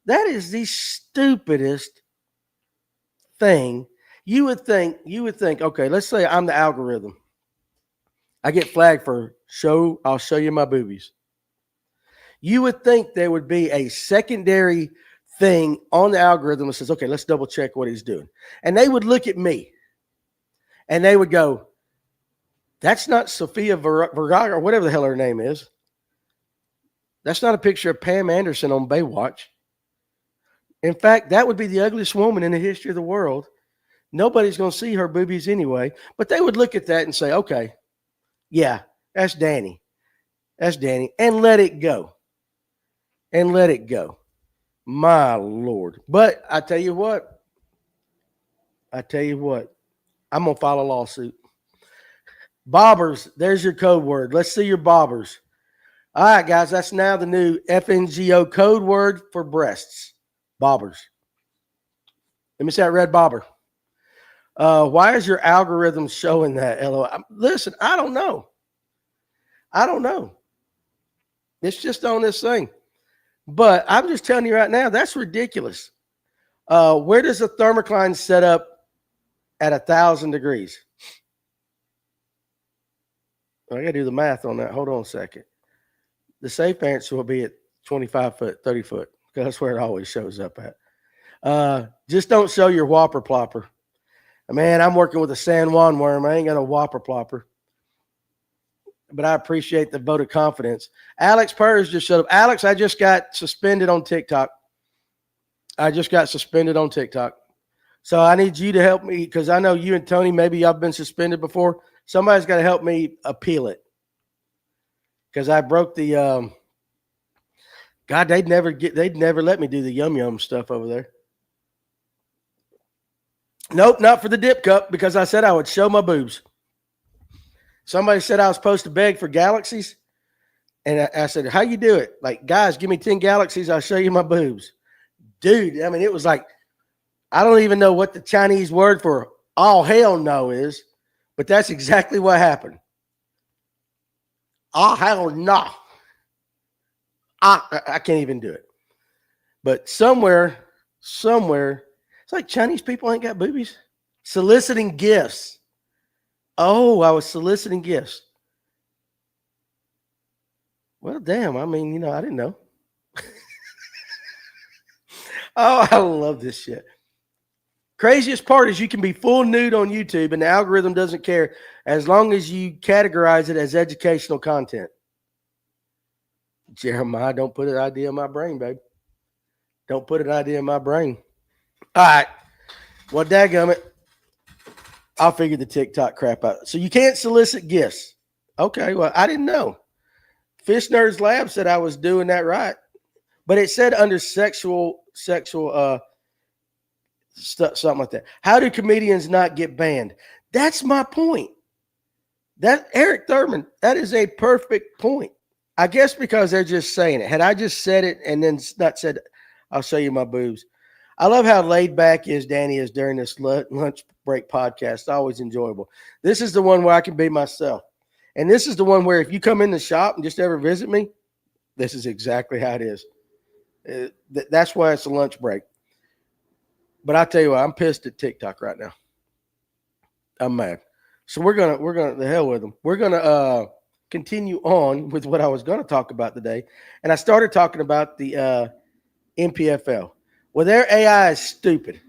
That is the stupidest thing. You would think, okay, let's say I'm the algorithm. I get flagged for I'll show you my boobies. You would think there would be a secondary thing on the algorithm that says, okay, let's double check what he's doing. And they would look at me and they would go, that's not Sophia Vergara or whatever the hell her name is. That's not a picture of Pam Anderson on Baywatch. In fact, that would be the ugliest woman in the history of the world. Nobody's going to see her boobies anyway, but they would look at that and say, okay, yeah, that's Danny. That's Danny. And let it go. And let it go. My Lord. But I tell you what, I'm going to file a lawsuit. Bobbers, there's your code word. Let's see your bobbers. All right, guys, that's now the new FNGO code word for breasts. Bobbers. Let me see that red bobber. Why is your algorithm showing that? LOL. Listen, I don't know. It's just on this thing. But I'm just telling you right now, that's ridiculous. Where does a thermocline set up at 1,000 degrees? I got to do the math on that. Hold on a second. The safe answer will be at 25 foot, 30 foot, because that's where it always shows up at. Just don't show your whopper plopper. Man, I'm working with a San Juan worm. I ain't got a whopper plopper. But I appreciate the vote of confidence. Alex Purrs just showed up. Alex, I just got suspended on TikTok. So I need you to help me because I know you and Tony, maybe y'all been suspended before. Somebody's got to help me appeal it. Because I broke the God, they'd never let me do the yum stuff over there. Nope, not for the dip cup because I said I would show my boobs. Somebody said I was supposed to beg for galaxies. And I said, how you do it? Like, guys, give me 10 galaxies. I'll show you my boobs. Dude, I mean, it was like, I don't even know what the Chinese word for all hell no is, but that's exactly what happened. Oh, hell no. I can't even do it. But somewhere, it's like Chinese people ain't got boobies. Soliciting gifts. Oh, I was soliciting gifts. Well, damn. I mean, I didn't know. Oh, I love this shit. Craziest part is you can be full nude on YouTube and the algorithm doesn't care as long as you categorize it as educational content. Jeremiah, don't put an idea in my brain, babe. Don't put an idea in my brain. All right. Well, dadgummit, I'll figure the TikTok crap out. So you can't solicit gifts. Okay, well, I didn't know. Fish Nerds Lab said I was doing that right. But it said under sexual stuff, something like that. How do comedians not get banned? That's my point. That Eric Thurman, that is a perfect point. I guess because they're just saying it. Had I just said it and then not said, I'll show you my boobs. I love how laid back Danny is during this lunch break podcast. Always enjoyable. This is the one where I can be myself. And this is the one where if you come in the shop and just ever visit me, this is exactly how it is. That's why it's a lunch break. But I tell you what, I'm pissed at TikTok right now. I'm mad. So we're gonna the hell with them. We're gonna continue on with what I was gonna talk about today, and I started talking about the NPFL. Well, their AI is stupid,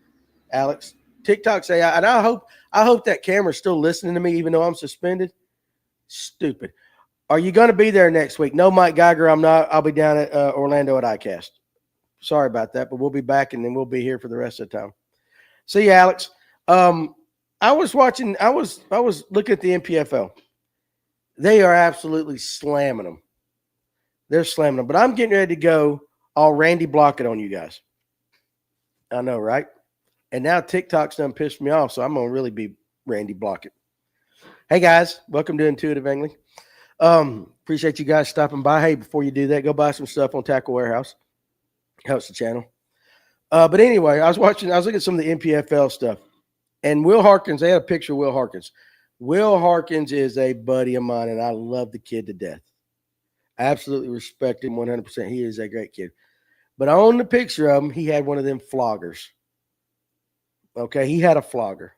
Alex. TikTok's AI, and I hope that camera's still listening to me, even though I'm suspended. Stupid. Are you going to be there next week? No, Mike Geiger, I'm not. I'll be down at Orlando at ICAST. Sorry about that, but we'll be back, and then we'll be here for the rest of the time. See you, Alex. I was looking at the NPFL. They are absolutely slamming them. They're slamming them. But I'm getting ready to go all Randy Blockett on you guys. I know, right? And now TikTok's done pissed me off, so I'm going to really be Randy Blockett. Hey, guys. Welcome to Intuitive Angling. Appreciate you guys stopping by. Hey, before you do that, go buy some stuff on Tackle Warehouse. Helps the channel. But anyway, I was looking at some of the NPFL stuff. And Will Harkins, they had a picture of Will Harkins. Will Harkins is a buddy of mine, and I love the kid to death. I absolutely respect him 100%. He is a great kid. But on the picture of him, he had one of them floggers. Okay, he had a flogger.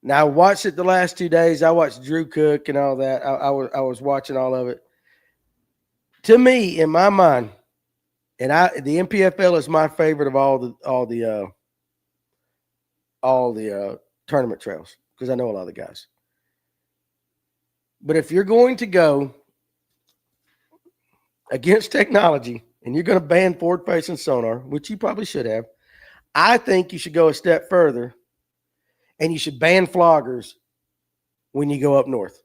Now, I watched it the last 2 days. I watched Drew Cook and all that. I was watching all of it. To me, in my mind, and the NPFL is my favorite of all the tournament trails because I know a lot of the guys. But if you're going to go against technology and you're going to ban forward-facing sonar, which you probably should have, I think you should go a step further and you should ban floggers when you go up north.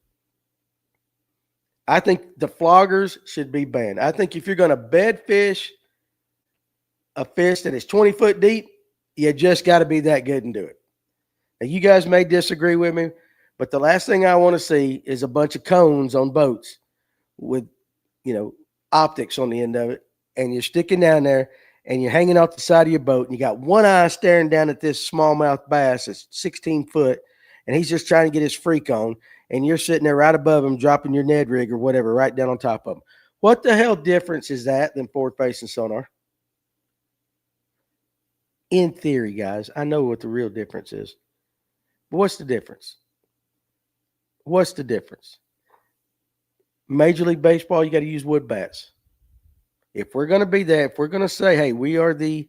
I think the floggers should be banned. I think if you're going to bed fish a fish that is 20 foot deep, you just got to be that good and do it. Now, you guys may disagree with me, but the last thing I want to see is a bunch of cones on boats with, optics on the end of it, and you're sticking down there and you're hanging off the side of your boat and you got one eye staring down at this smallmouth bass that's 16 foot and he's just trying to get his freak on, and you're sitting there right above him dropping your Ned rig or whatever right down on top of him. What the hell difference is that than forward-facing sonar? In theory, guys, I know what the real difference is. But what's the difference? What's the difference? Major League Baseball, you got to use wood bats. If we're going to be that, if we're going to say, hey, we are the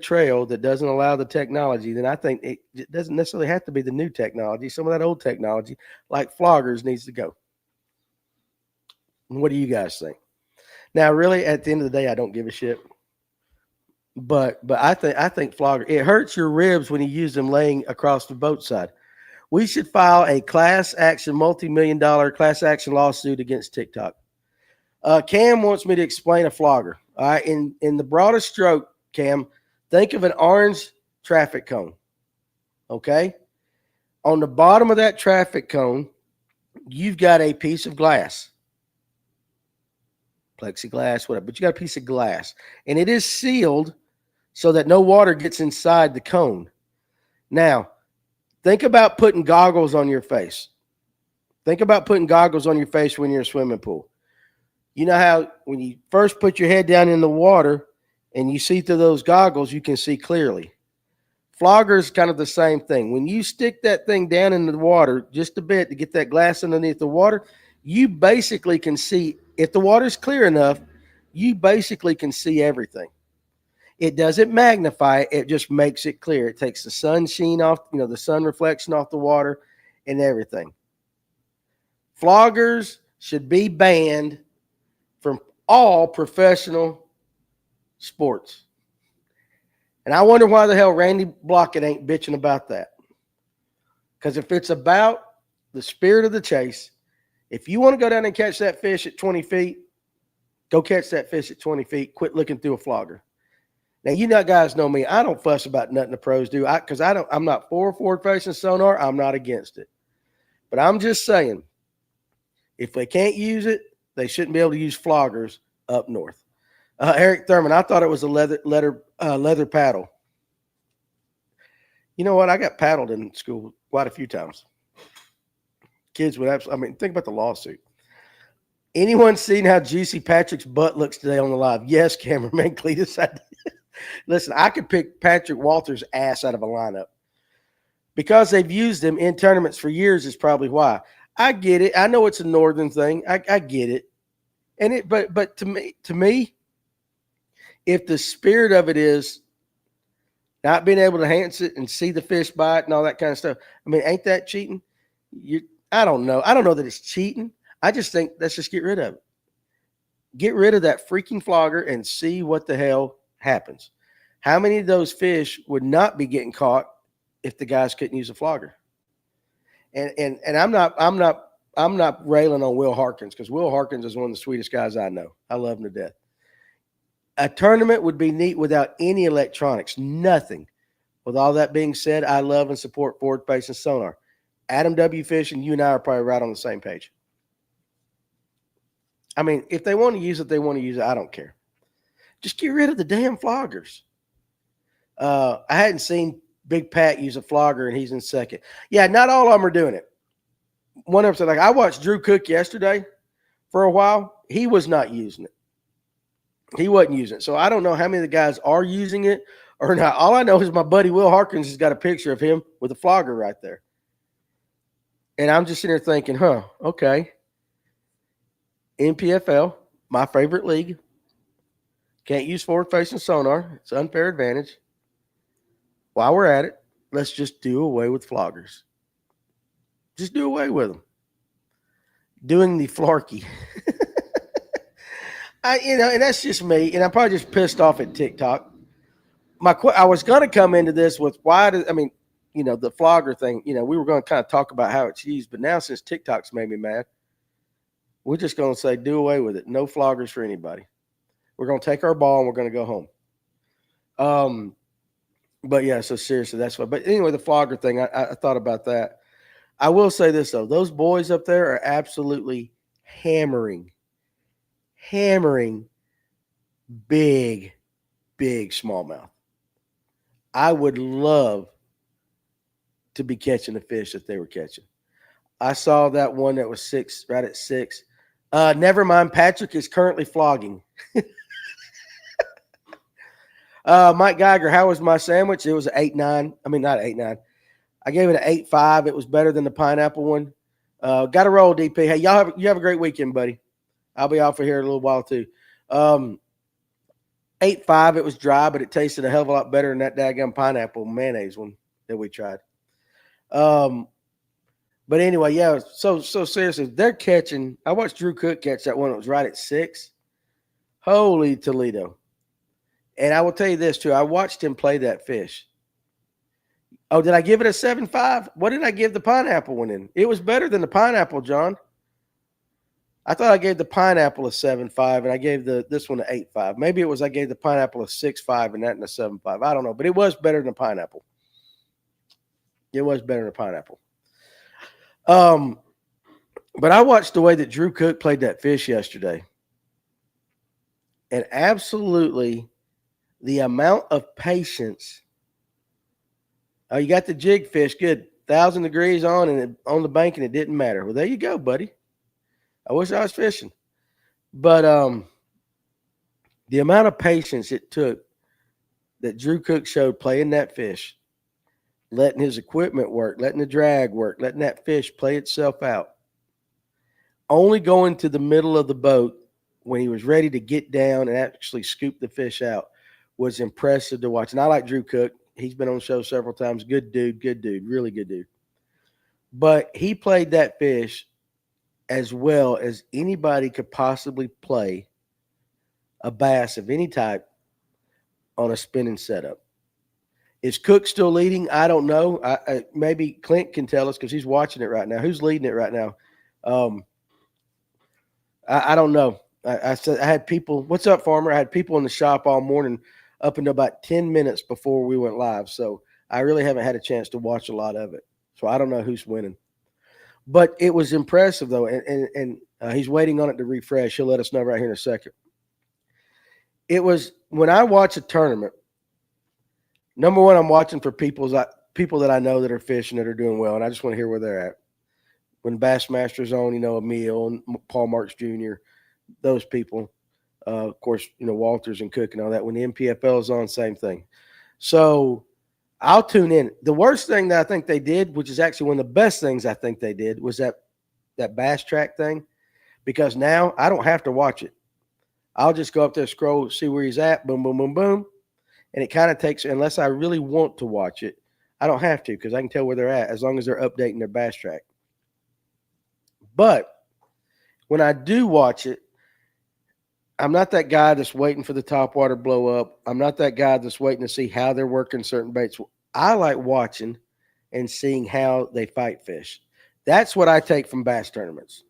trail that doesn't allow the technology, then I think it doesn't necessarily have to be the new technology. Some of that old technology, like floggers, needs to go. What do you guys think? Now, really, at the end of the day, I don't give a shit. But I think flogger, it hurts your ribs when you use them laying across the boat side. We should file a class action, multi-million-dollar class action lawsuit against TikTok. Cam wants me to explain a flogger. All right, in the broadest stroke, Cam, think of an orange traffic cone. Okay, on the bottom of that traffic cone, you've got a piece of glass, plexiglass, whatever, but you got a piece of glass, and it is sealed so that no water gets inside the cone. Now, think about putting goggles on your face. Think about putting goggles on your face when you're in a swimming pool. You know how when you first put your head down in the water and you see through those goggles, you can see clearly. Flogger is kind of the same thing. When you stick that thing down in the water just a bit to get that glass underneath the water, you basically can see, if the water's clear enough, you basically can see everything. It doesn't magnify it, it just makes it clear. It takes the sunshine off, the sun reflection off the water and everything. Floggers should be banned from all professional sports. And I wonder why the hell Randy Blockett ain't bitching about that. Because if it's about the spirit of the chase, if you want to go down and catch that fish at 20 feet, go catch that fish at 20 feet. Quit looking through a flogger. Now, guys know me. I don't fuss about nothing the pros do. I'm not for forward-facing sonar. I'm not against it. But I'm just saying, if they can't use it, they shouldn't be able to use floggers up north. Eric Thurman, I thought it was a leather paddle. You know what? I got paddled in school quite a few times. Kids would think about the lawsuit. Anyone seen how juicy Patrick's butt looks today on the live? Yes, cameraman Cletus, I did. Listen, I could pick Patrick Walter's ass out of a lineup. Because they've used him in tournaments for years is probably why. I get it. I know it's a northern thing. I get it. But to me, if the spirit of it is not being able to enhance it and see the fish bite and all that kind of stuff, ain't that cheating? I don't know. I don't know that it's cheating. I just think let's just get rid of it. Get rid of that freaking flogger and see what the hell happens. How many of those fish would not be getting caught if the guys couldn't use a flogger? And I'm not railing on Will Harkins, because Will Harkins is one of the sweetest guys I know. I love him to death. A tournament would be neat without any electronics, nothing. With all that being said, I love and support forward-facing sonar. Adam W. Fish and you and I are probably right on the same page. If they want to use it, they want to use it. I don't care. Just get rid of the damn floggers. I hadn't seen Big Pat use a flogger, and he's in second. Yeah, not all of them are doing it. One of them said, I watched Drew Cook yesterday for a while. He was not using it. He wasn't using it. So I don't know how many of the guys are using it or not. All I know is my buddy Will Harkins has got a picture of him with a flogger right there. And I'm just sitting there thinking, okay. NPFL, my favorite league. Can't use forward-facing sonar. It's an unfair advantage. While we're at it, let's just do away with floggers. Just do away with them. Doing the flarky. And that's just me, and I'm probably just pissed off at TikTok. I was going to come into this with the flogger thing. We were going to kind of talk about how it's used, but now since TikTok's made me mad, we're just going to say do away with it. No floggers for anybody. We're going to take our ball and we're going to go home. But yeah, so seriously, that's what. But anyway, the flogger thing, I thought about that. I will say this though: those boys up there are absolutely hammering big smallmouth. I would love to be catching the fish that they were catching. I saw that one that was right at 6. Never mind. Patrick is currently flogging. Mike Geiger, how was my sandwich? It was an 8.9. I mean, not 8.9. I gave it an 8.5. It was better than the pineapple one. Got to roll, DP. Hey, you have a great weekend, buddy. I'll be off for here in a little while too. 8.5. It was dry, but it tasted a hell of a lot better than that daggum pineapple mayonnaise one that we tried. But anyway, yeah. So seriously, they're catching. I watched Drew Cook catch that one. It was right at 6. Holy Toledo! And I will tell you this too. I watched him play that fish. Oh, did I give it a 7.5? What did I give the pineapple one in? It was better than the pineapple, John. I thought I gave the pineapple a 7.5, and I gave this one an 8.5. Maybe it was I gave the pineapple a 6.5 and that and a 7.5. I don't know, but it was better than the pineapple. It was better than the pineapple. But I watched the way that Drew Cook played that fish yesterday, and absolutely the amount of patience. Oh, you got the jig fish, good. 1,000 degrees on the bank, and it didn't matter. Well, there you go, buddy. I wish I was fishing. But the amount of patience it took that Drew Cook showed playing that fish, letting his equipment work, letting the drag work, letting that fish play itself out, only going to the middle of the boat when he was ready to get down and actually scoop the fish out was impressive to watch. And I like Drew Cook. He's been on the show several times. Good dude, really good dude. But he played that fish as well as anybody could possibly play a bass of any type on a spinning setup. Is Cook still leading? I don't know. Maybe Clint can tell us because he's watching it right now. Who's leading it right now? I don't know. I said I had people. What's up, Farmer? I had people in the shop all morning up until about 10 minutes before we went live. So I really haven't had a chance to watch a lot of it. So I don't know who's winning. But it was impressive, though, and he's waiting on it to refresh. He'll let us know right here in a second. It was when I watch a tournament, number one, I'm watching for people that I know that are fishing that are doing well, and I just want to hear where they're at. When Bassmaster's on, Emil and Paul Marks Jr., those people. Of course, Walters and Cook and all that. When the MPFL is on, same thing. So I'll tune in. The worst thing that I think they did, which is actually one of the best things I think they did, was that Bass Track thing, because now I don't have to watch it. I'll just go up there, scroll, see where he's at, boom, boom, boom, boom. And it kind of takes, unless I really want to watch it, I don't have to because I can tell where they're at as long as they're updating their Bass Track. But when I do watch it, I'm not that guy that's waiting for the top water blow up. I'm not that guy that's waiting to see how they're working certain baits. I like watching and seeing how they fight fish. That's what I take from bass tournaments.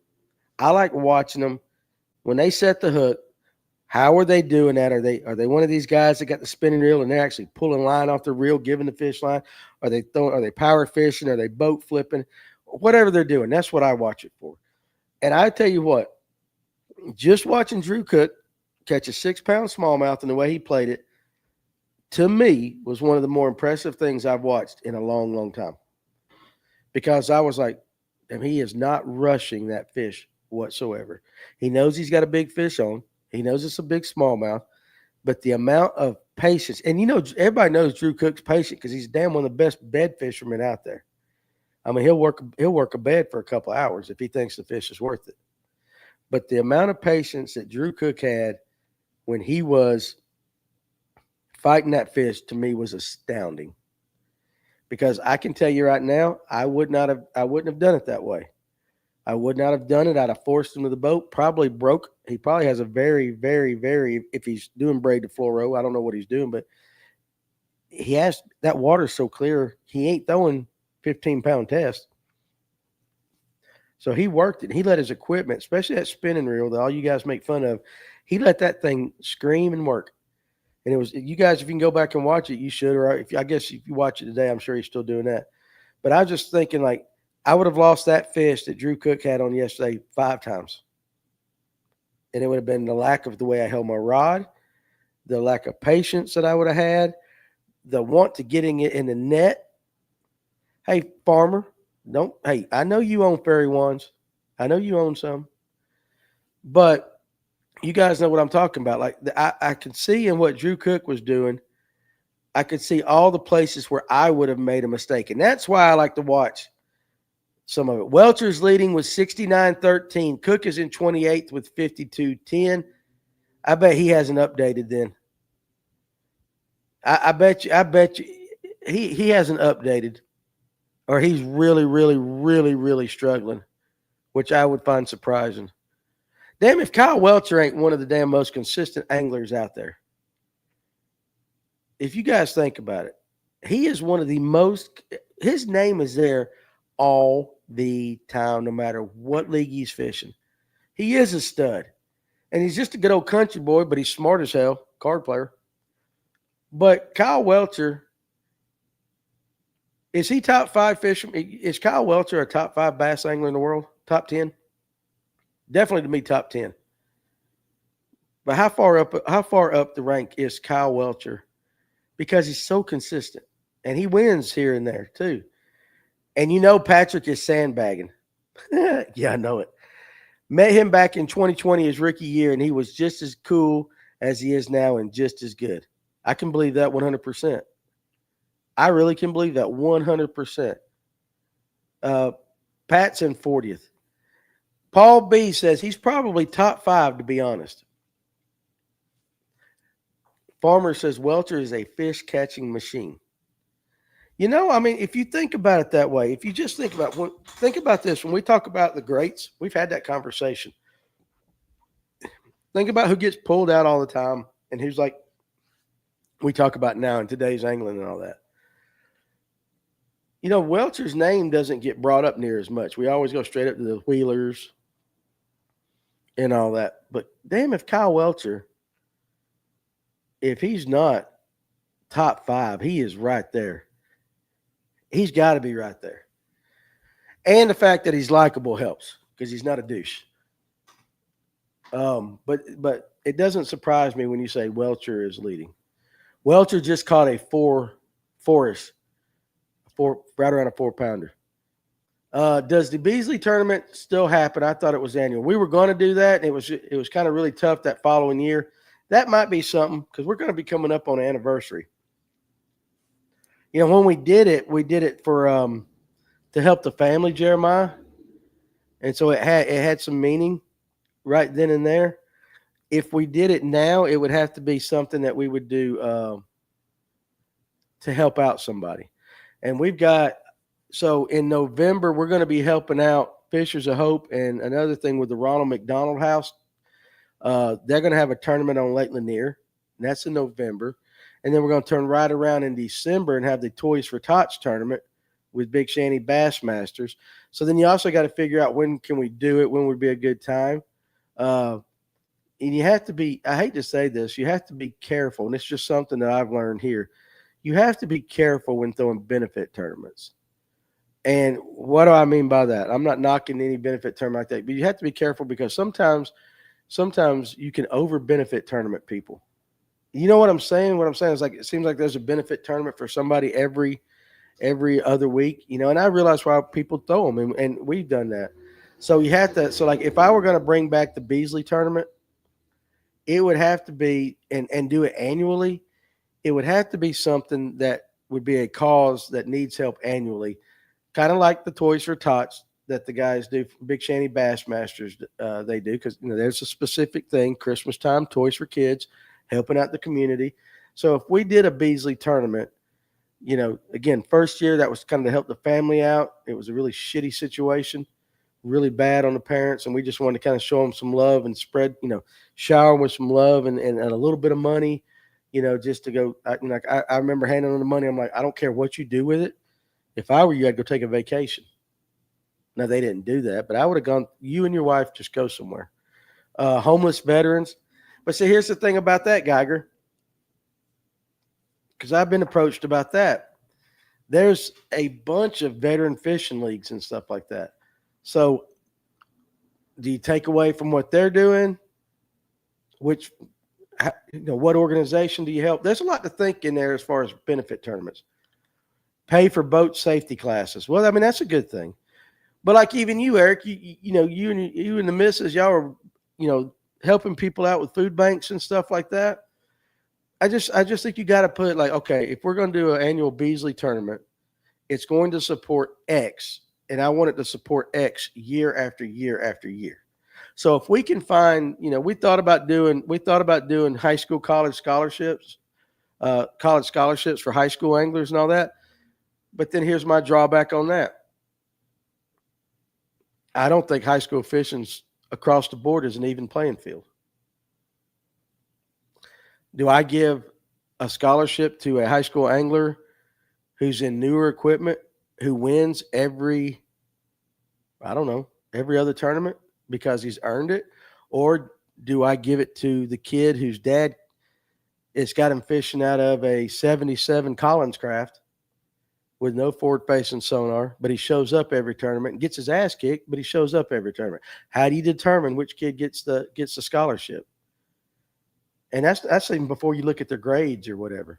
I like watching them when they set the hook. How are they doing that? Are they one of these guys that got the spinning reel and they're actually pulling line off the reel, giving the fish line? Are they power fishing? Are they boat flipping? Whatever they're doing, that's what I watch it for. And I tell you what, just watching Drew Cook catch a 6-pound smallmouth and the way he played it, to me, was one of the more impressive things I've watched in a long, long time. Because I was like, damn, he is not rushing that fish whatsoever. He knows he's got a big fish on. He knows it's a big smallmouth. But the amount of patience, and everybody knows Drew Cook's patient because he's damn one of the best bed fishermen out there. I mean, he'll work a bed for a couple of hours if he thinks the fish is worth it. But the amount of patience that Drew Cook had when he was fighting that fish, to me, was astounding. Because I can tell you right now, I wouldn't have done it that way. I would not have done it. I'd have forced him to the boat. Probably broke. He probably has a very, very, very, if he's doing braid to fluoro, I don't know what he's doing, but he has that water's so clear. He ain't throwing 15-pound test. So he worked it. He let his equipment, especially that spinning reel that all you guys make fun of, he let that thing scream and work. And it was, you guys, if you can go back and watch it, you should. Or I guess if you watch it today, I'm sure he's still doing that. But I was just thinking, like, I would have lost that fish that Drew Cook had on yesterday 5 times. And it would have been the lack of the way I held my rod, the lack of patience that I would have had, the want to getting it in the net. Hey, farmer, I know you own fairy wands. I know you own some. But you guys know what I'm talking about. Like, I could see in what Drew Cook was doing, I could see all the places where I would have made a mistake. And that's why I like to watch some of it. Welcher's leading with 69-13. Cook is in 28th with 52-10. I bet he hasn't updated then. I bet you he hasn't updated. Or he's really, really, really, really struggling, which I would find surprising. Damn, if Kyle Welcher ain't one of the damn most consistent anglers out there. If you guys think about it, he is one of the most, his name is there all the time, no matter what league he's fishing. He is a stud. And he's just a good old country boy, but he's smart as hell, card player. But Kyle Welcher, is he top 5 fisherman? Is Kyle Welcher a top 5 bass angler in the world? Top 10? Definitely to me, top 10. But how far up the rank is Kyle Welcher? Because he's so consistent. And he wins here and there, too. And you know Patrick is sandbagging. Yeah, I know it. Met him back in 2020, his rookie year, and he was just as cool as he is now and just as good. I can believe that 100%. I really can believe that 100%. Pat's in 40th. Paul B says he's probably top 5, to be honest. Farmer says Welcher is a fish catching machine. You know, I mean, if you think about it that way, if you just think about this, when we talk about the greats, we've had that conversation. Think about who gets pulled out all the time and who's like we talk about now in today's angling and all that. You know, Welcher's name doesn't get brought up near as much. We always go straight up to the Wheelers and all that. But damn, if Kyle Welcher, if he's not top 5, he is right there. He's got to be right there. And the fact that he's likable helps because he's not a douche. But it doesn't surprise me when you say Welcher is leading. Welcher just caught a 4-ish. Right around a 4-pounder. Does the Beasley tournament still happen? I thought it was annual. We were going to do that, and it was kind of really tough that following year. That might be something because we're going to be coming up on an anniversary. You know, when we did it for to help the family, Jeremiah, and so it had some meaning right then and there. If we did it now, it would have to be something that we would do to help out somebody. And we've got, so in November, we're going to be helping out Fishers of Hope and another thing with the Ronald McDonald House. They're going to have a tournament on Lake Lanier, and that's in November. And then we're going to turn right around in December and have the Toys for Tots tournament with Big Shanty Bassmasters. So then you also got to figure out when can we do it, when would be a good time. And you have to be, I hate to say this, you have to be careful. And it's just something that I've learned here. You have to be careful when throwing benefit tournaments. And what do I mean by that? I'm not knocking any benefit tournament like that, but you have to be careful because sometimes you can over benefit tournament people. You know what I'm saying? What I'm saying is like it seems like there's a benefit tournament for somebody every other week, you know, and I realize why people throw them, and we've done that. So you have to, so like if I were going to bring back the Beasley tournament, it would have to be, and do it annually, it would have to be something that would be a cause that needs help annually, kind of like the Toys for Tots that the guys do, Big Shanty Bassmasters, they do, because you know there's a specific thing, Christmas time, toys for kids, helping out the community. So if we did a Beasley tournament, you know, again, first year that was kind of to help the family out. It was a really shitty situation, really bad on the parents, and we just wanted to kind of show them some love and spread, shower them with some love and a little bit of money, just to go. I remember handing them the money. I'm like, I don't care what you do with it. If I were you, I'd go take a vacation. Now they didn't do that, but I would have gone. You and your wife just go somewhere. Homeless veterans. But see, here's the thing about that, Geiger, because I've been approached about that. There's a bunch of veteran fishing leagues and stuff like that. So do you take away from what they're doing? What organization do you help? There's a lot to think in there as far as benefit tournaments. Pay for boat safety classes. Well, I mean, that's a good thing. But like even you, Eric, you and the missus, y'all are, helping people out with food banks and stuff like that. I just think you got to put like, okay, if we're going to do an annual Beasley tournament, it's going to support X, and I want it to support X year after year after year. So if we can find, we thought about doing high school, college scholarships for high school anglers and all that. But then here's my drawback on that. I don't think high school fishing's across the board is an even playing field. Do I give a scholarship to a high school angler who's in newer equipment, who wins every other tournament because he's earned it? Or do I give it to the kid whose dad has got him fishing out of a 77 Collins craft with no forward-facing sonar, but he shows up every tournament and gets his ass kicked, but he shows up every tournament? How do you determine which kid gets the scholarship? And that's even before you look at their grades or whatever.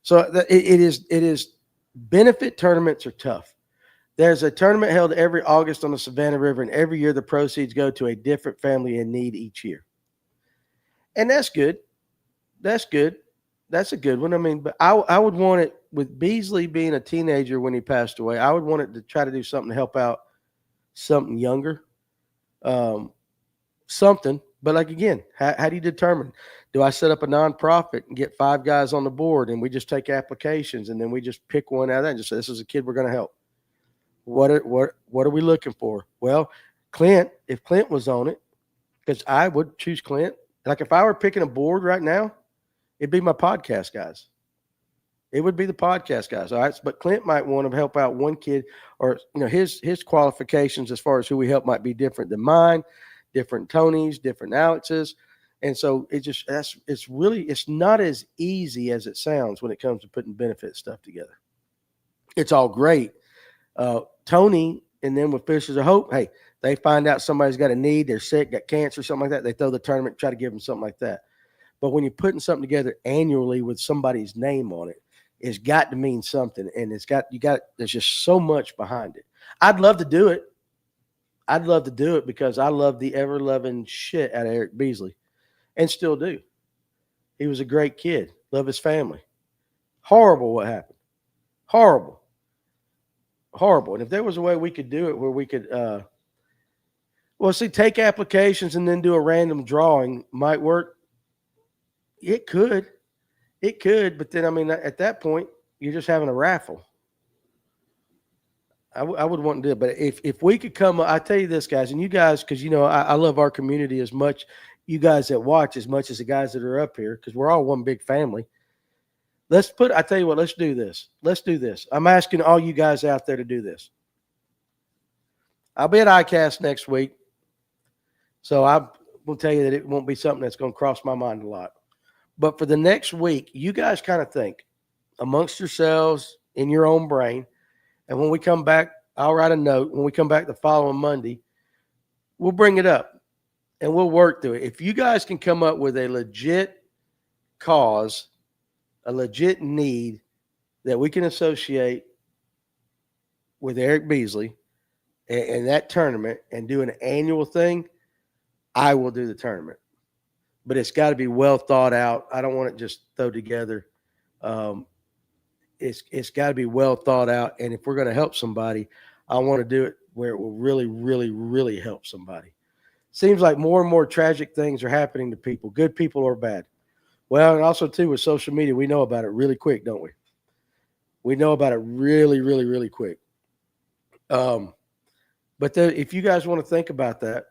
So it is benefit tournaments are tough. There's a tournament held every August on the Savannah River, and every year the proceeds go to a different family in need each year. And that's good. That's good. That's a good one. I mean, but I would want it, with Beasley being a teenager when he passed away, I would want it to try to do something to help out something younger. Something. But like, again, how do you determine? Do I set up a nonprofit and get 5 guys on the board and we just take applications and then we just pick one out of that and just say, this is a kid we're going to help? What are we looking for? Well, if Clint was on it, because I would choose Clint. Like if I were picking a board right now, it'd be my podcast guys. It would be the podcast guys. All right. But Clint might want to help out one kid, or, his qualifications as far as who we help might be different than mine, different Tonys, different Alexes. And so it's not as easy as it sounds when it comes to putting benefit stuff together. It's all great. Tony and then with Fishers of Hope, hey, they find out somebody's got a need, they're sick, got cancer, something like that. They throw the tournament, try to give them something like that. But when you're putting something together annually with somebody's name on it, it's got to mean something. And there's just so much behind it. I'd love to do it. Because I love the ever-loving shit out of Eric Beasley, and still do. He was a great kid. Love his family. Horrible what happened. Horrible. And if there was a way we could do it where we could, take applications and then do a random drawing might work. It could. But then, I mean, at that point, you're just having a raffle. I would want to do it. But if we could come, I tell you this, guys, and you guys, because, I love our community as much, you guys that watch as much as the guys that are up here, because we're all one big family. I tell you what, let's do this. I'm asking all you guys out there to do this. I'll be at ICAST next week. So I will tell you that it won't be something that's going to cross my mind a lot. But for the next week, you guys kind of think amongst yourselves in your own brain. And when we come back, I'll write a note. When we come back the following Monday, we'll bring it up and we'll work through it. If you guys can come up with a legit cause, a legit need that we can associate with Eric Beasley and that tournament and do an annual thing, I will do the tournament. But it's got to be well thought out. I don't want it just thrown together. It's got to be well thought out. And if we're going to help somebody, I want to do it where it will really, really, really help somebody. Seems like more and more tragic things are happening to people, good people or bad. Well, and also, too, with social media, we know about it really quick, don't we? We know about it really, really, really quick. But But if you guys want to think about that,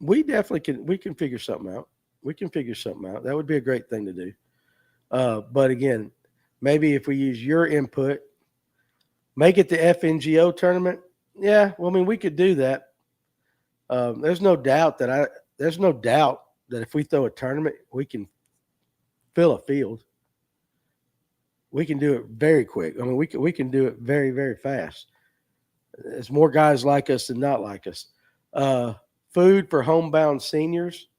we definitely can. We can figure something out. We can figure something out. That would be a great thing to do. But again, maybe if we use your input, make it the FNGO tournament. Yeah, well, I mean, we could do that. There's no doubt that if we throw a tournament, we can fill a field. We can do it very quick. I mean, we can do it very, very fast. There's more guys like us than not like us. Food for homebound seniors.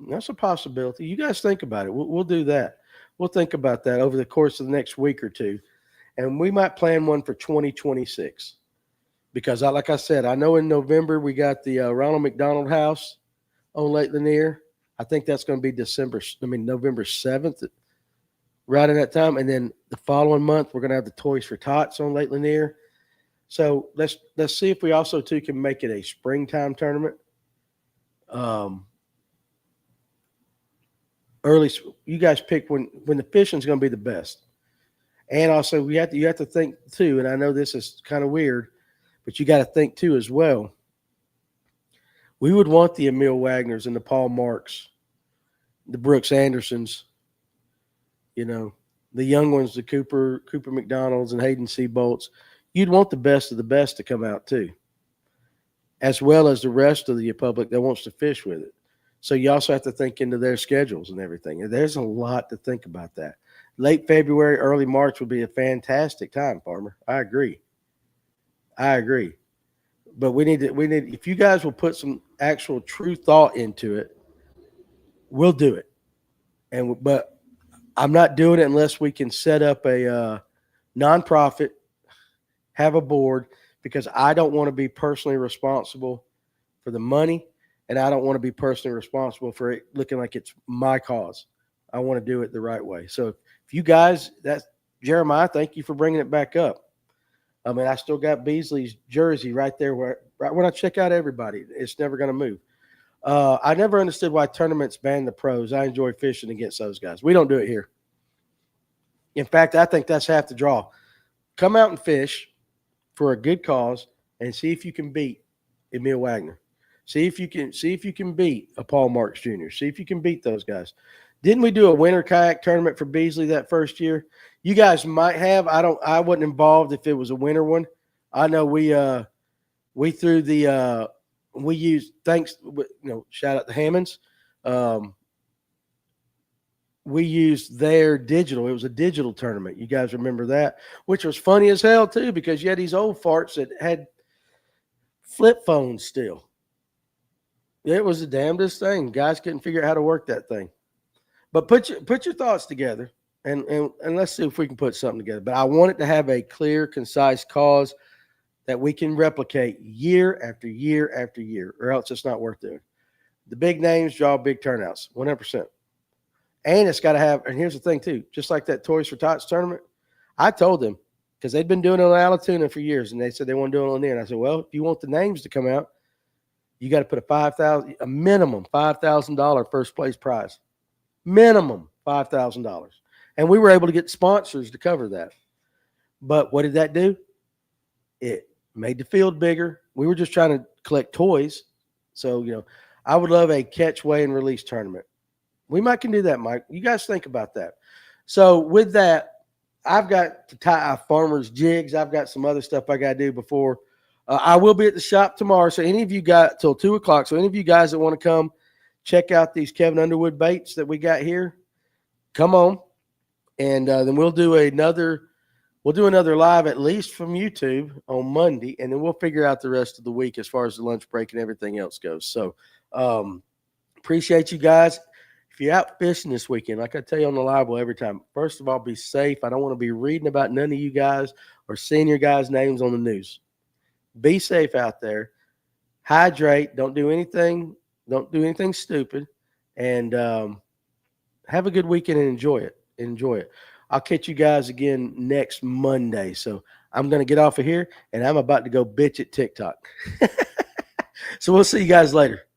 That's a possibility. You guys think about it. We'll do that. We'll think about that over the course of the next week or two. And we might plan one for 2026. Because, like I said, I know in November we got the Ronald McDonald House on Lake Lanier. I think that's going to be November 7th, right in that time. And then the following month, we're going to have the Toys for Tots on Lake Lanier. So let's see if we also, too, can make it a springtime tournament. Early, you guys pick when the fishing's going to be the best. And also, you have to think, too, and I know this is kind of weird, but you got to think, too, as well. We would want the Emil Wagners and the Paul Marks, the Brooks Andersons, the young ones, the Cooper McDonalds and Hayden Seabolts. You'd want the best of the best to come out, too, as well as the rest of the public that wants to fish with it. So you also have to think into their schedules and everything. And there's a lot to think about that. Late February, early March would be a fantastic time, Farmer. I agree. But we need if you guys will put some actual true thought into it, we'll do it. But I'm not doing it unless we can set up a nonprofit, have a board, because I don't want to be personally responsible for the money, and I don't want to be personally responsible for it looking like it's my cause. I want to do it the right way. So if you guys, that's Jeremiah, thank you for bringing it back up. I mean, I still got Beasley's jersey right there right when I check out everybody. It's never going to move. I never understood why tournaments ban the pros. I enjoy fishing against those guys. We don't do it here. In fact, I think that's half the draw. Come out and fish for a good cause and see if you can beat Emil Wagner. See if you can beat a Paul Marks Jr. See if you can beat those guys. Didn't we do a winter kayak tournament for Beasley that first year? You guys might have. I wasn't involved if it was a winter one. I know we threw the we used, shout out to Hammonds. We used their digital. It was a digital tournament. You guys remember that? Which was funny as hell too, because you had these old farts that had flip phones still. It was the damnedest thing. Guys couldn't figure out how to work that thing. But put your thoughts together, and let's see if we can put something together. But I want it to have a clear, concise cause that we can replicate year after year after year, or else it's not worth doing. The big names draw big turnouts, 100%. And it's got to have, and here's the thing too, just like that Toys for Tots tournament, I told them, because they'd been doing it on Allatoona for years, and they said they want to do it on there. And I said, well, if you want the names to come out, you got to put a minimum $5,000 first place prize. Minimum $5,000. And we were able to get sponsors to cover that. But what did that do? It made the field bigger. We were just trying to collect toys. So, I would love a catch, weigh, and release tournament. We might can do that, Mike. You guys think about that. So with that, I've got to tie farmers' jigs. I've got some other stuff I got to do before. I will be at the shop tomorrow. So any of you got till 2 o'clock. So any of you guys that want to come check out these Kevin Underwood baits that we got here, come on. And then we'll do another live at least from YouTube on Monday. And then we'll figure out the rest of the week as far as the lunch break and everything else goes. So appreciate you guys. If you're out fishing this weekend, like I tell you on the live every time, first of all, be safe. I don't want to be reading about none of you guys or seeing your guys' names on the news. Be safe out there. Hydrate. Don't do anything stupid. And have a good weekend and enjoy it. I'll catch you guys again next Monday. So I'm going to get off of here, and I'm about to go bitch at TikTok. So we'll see you guys later.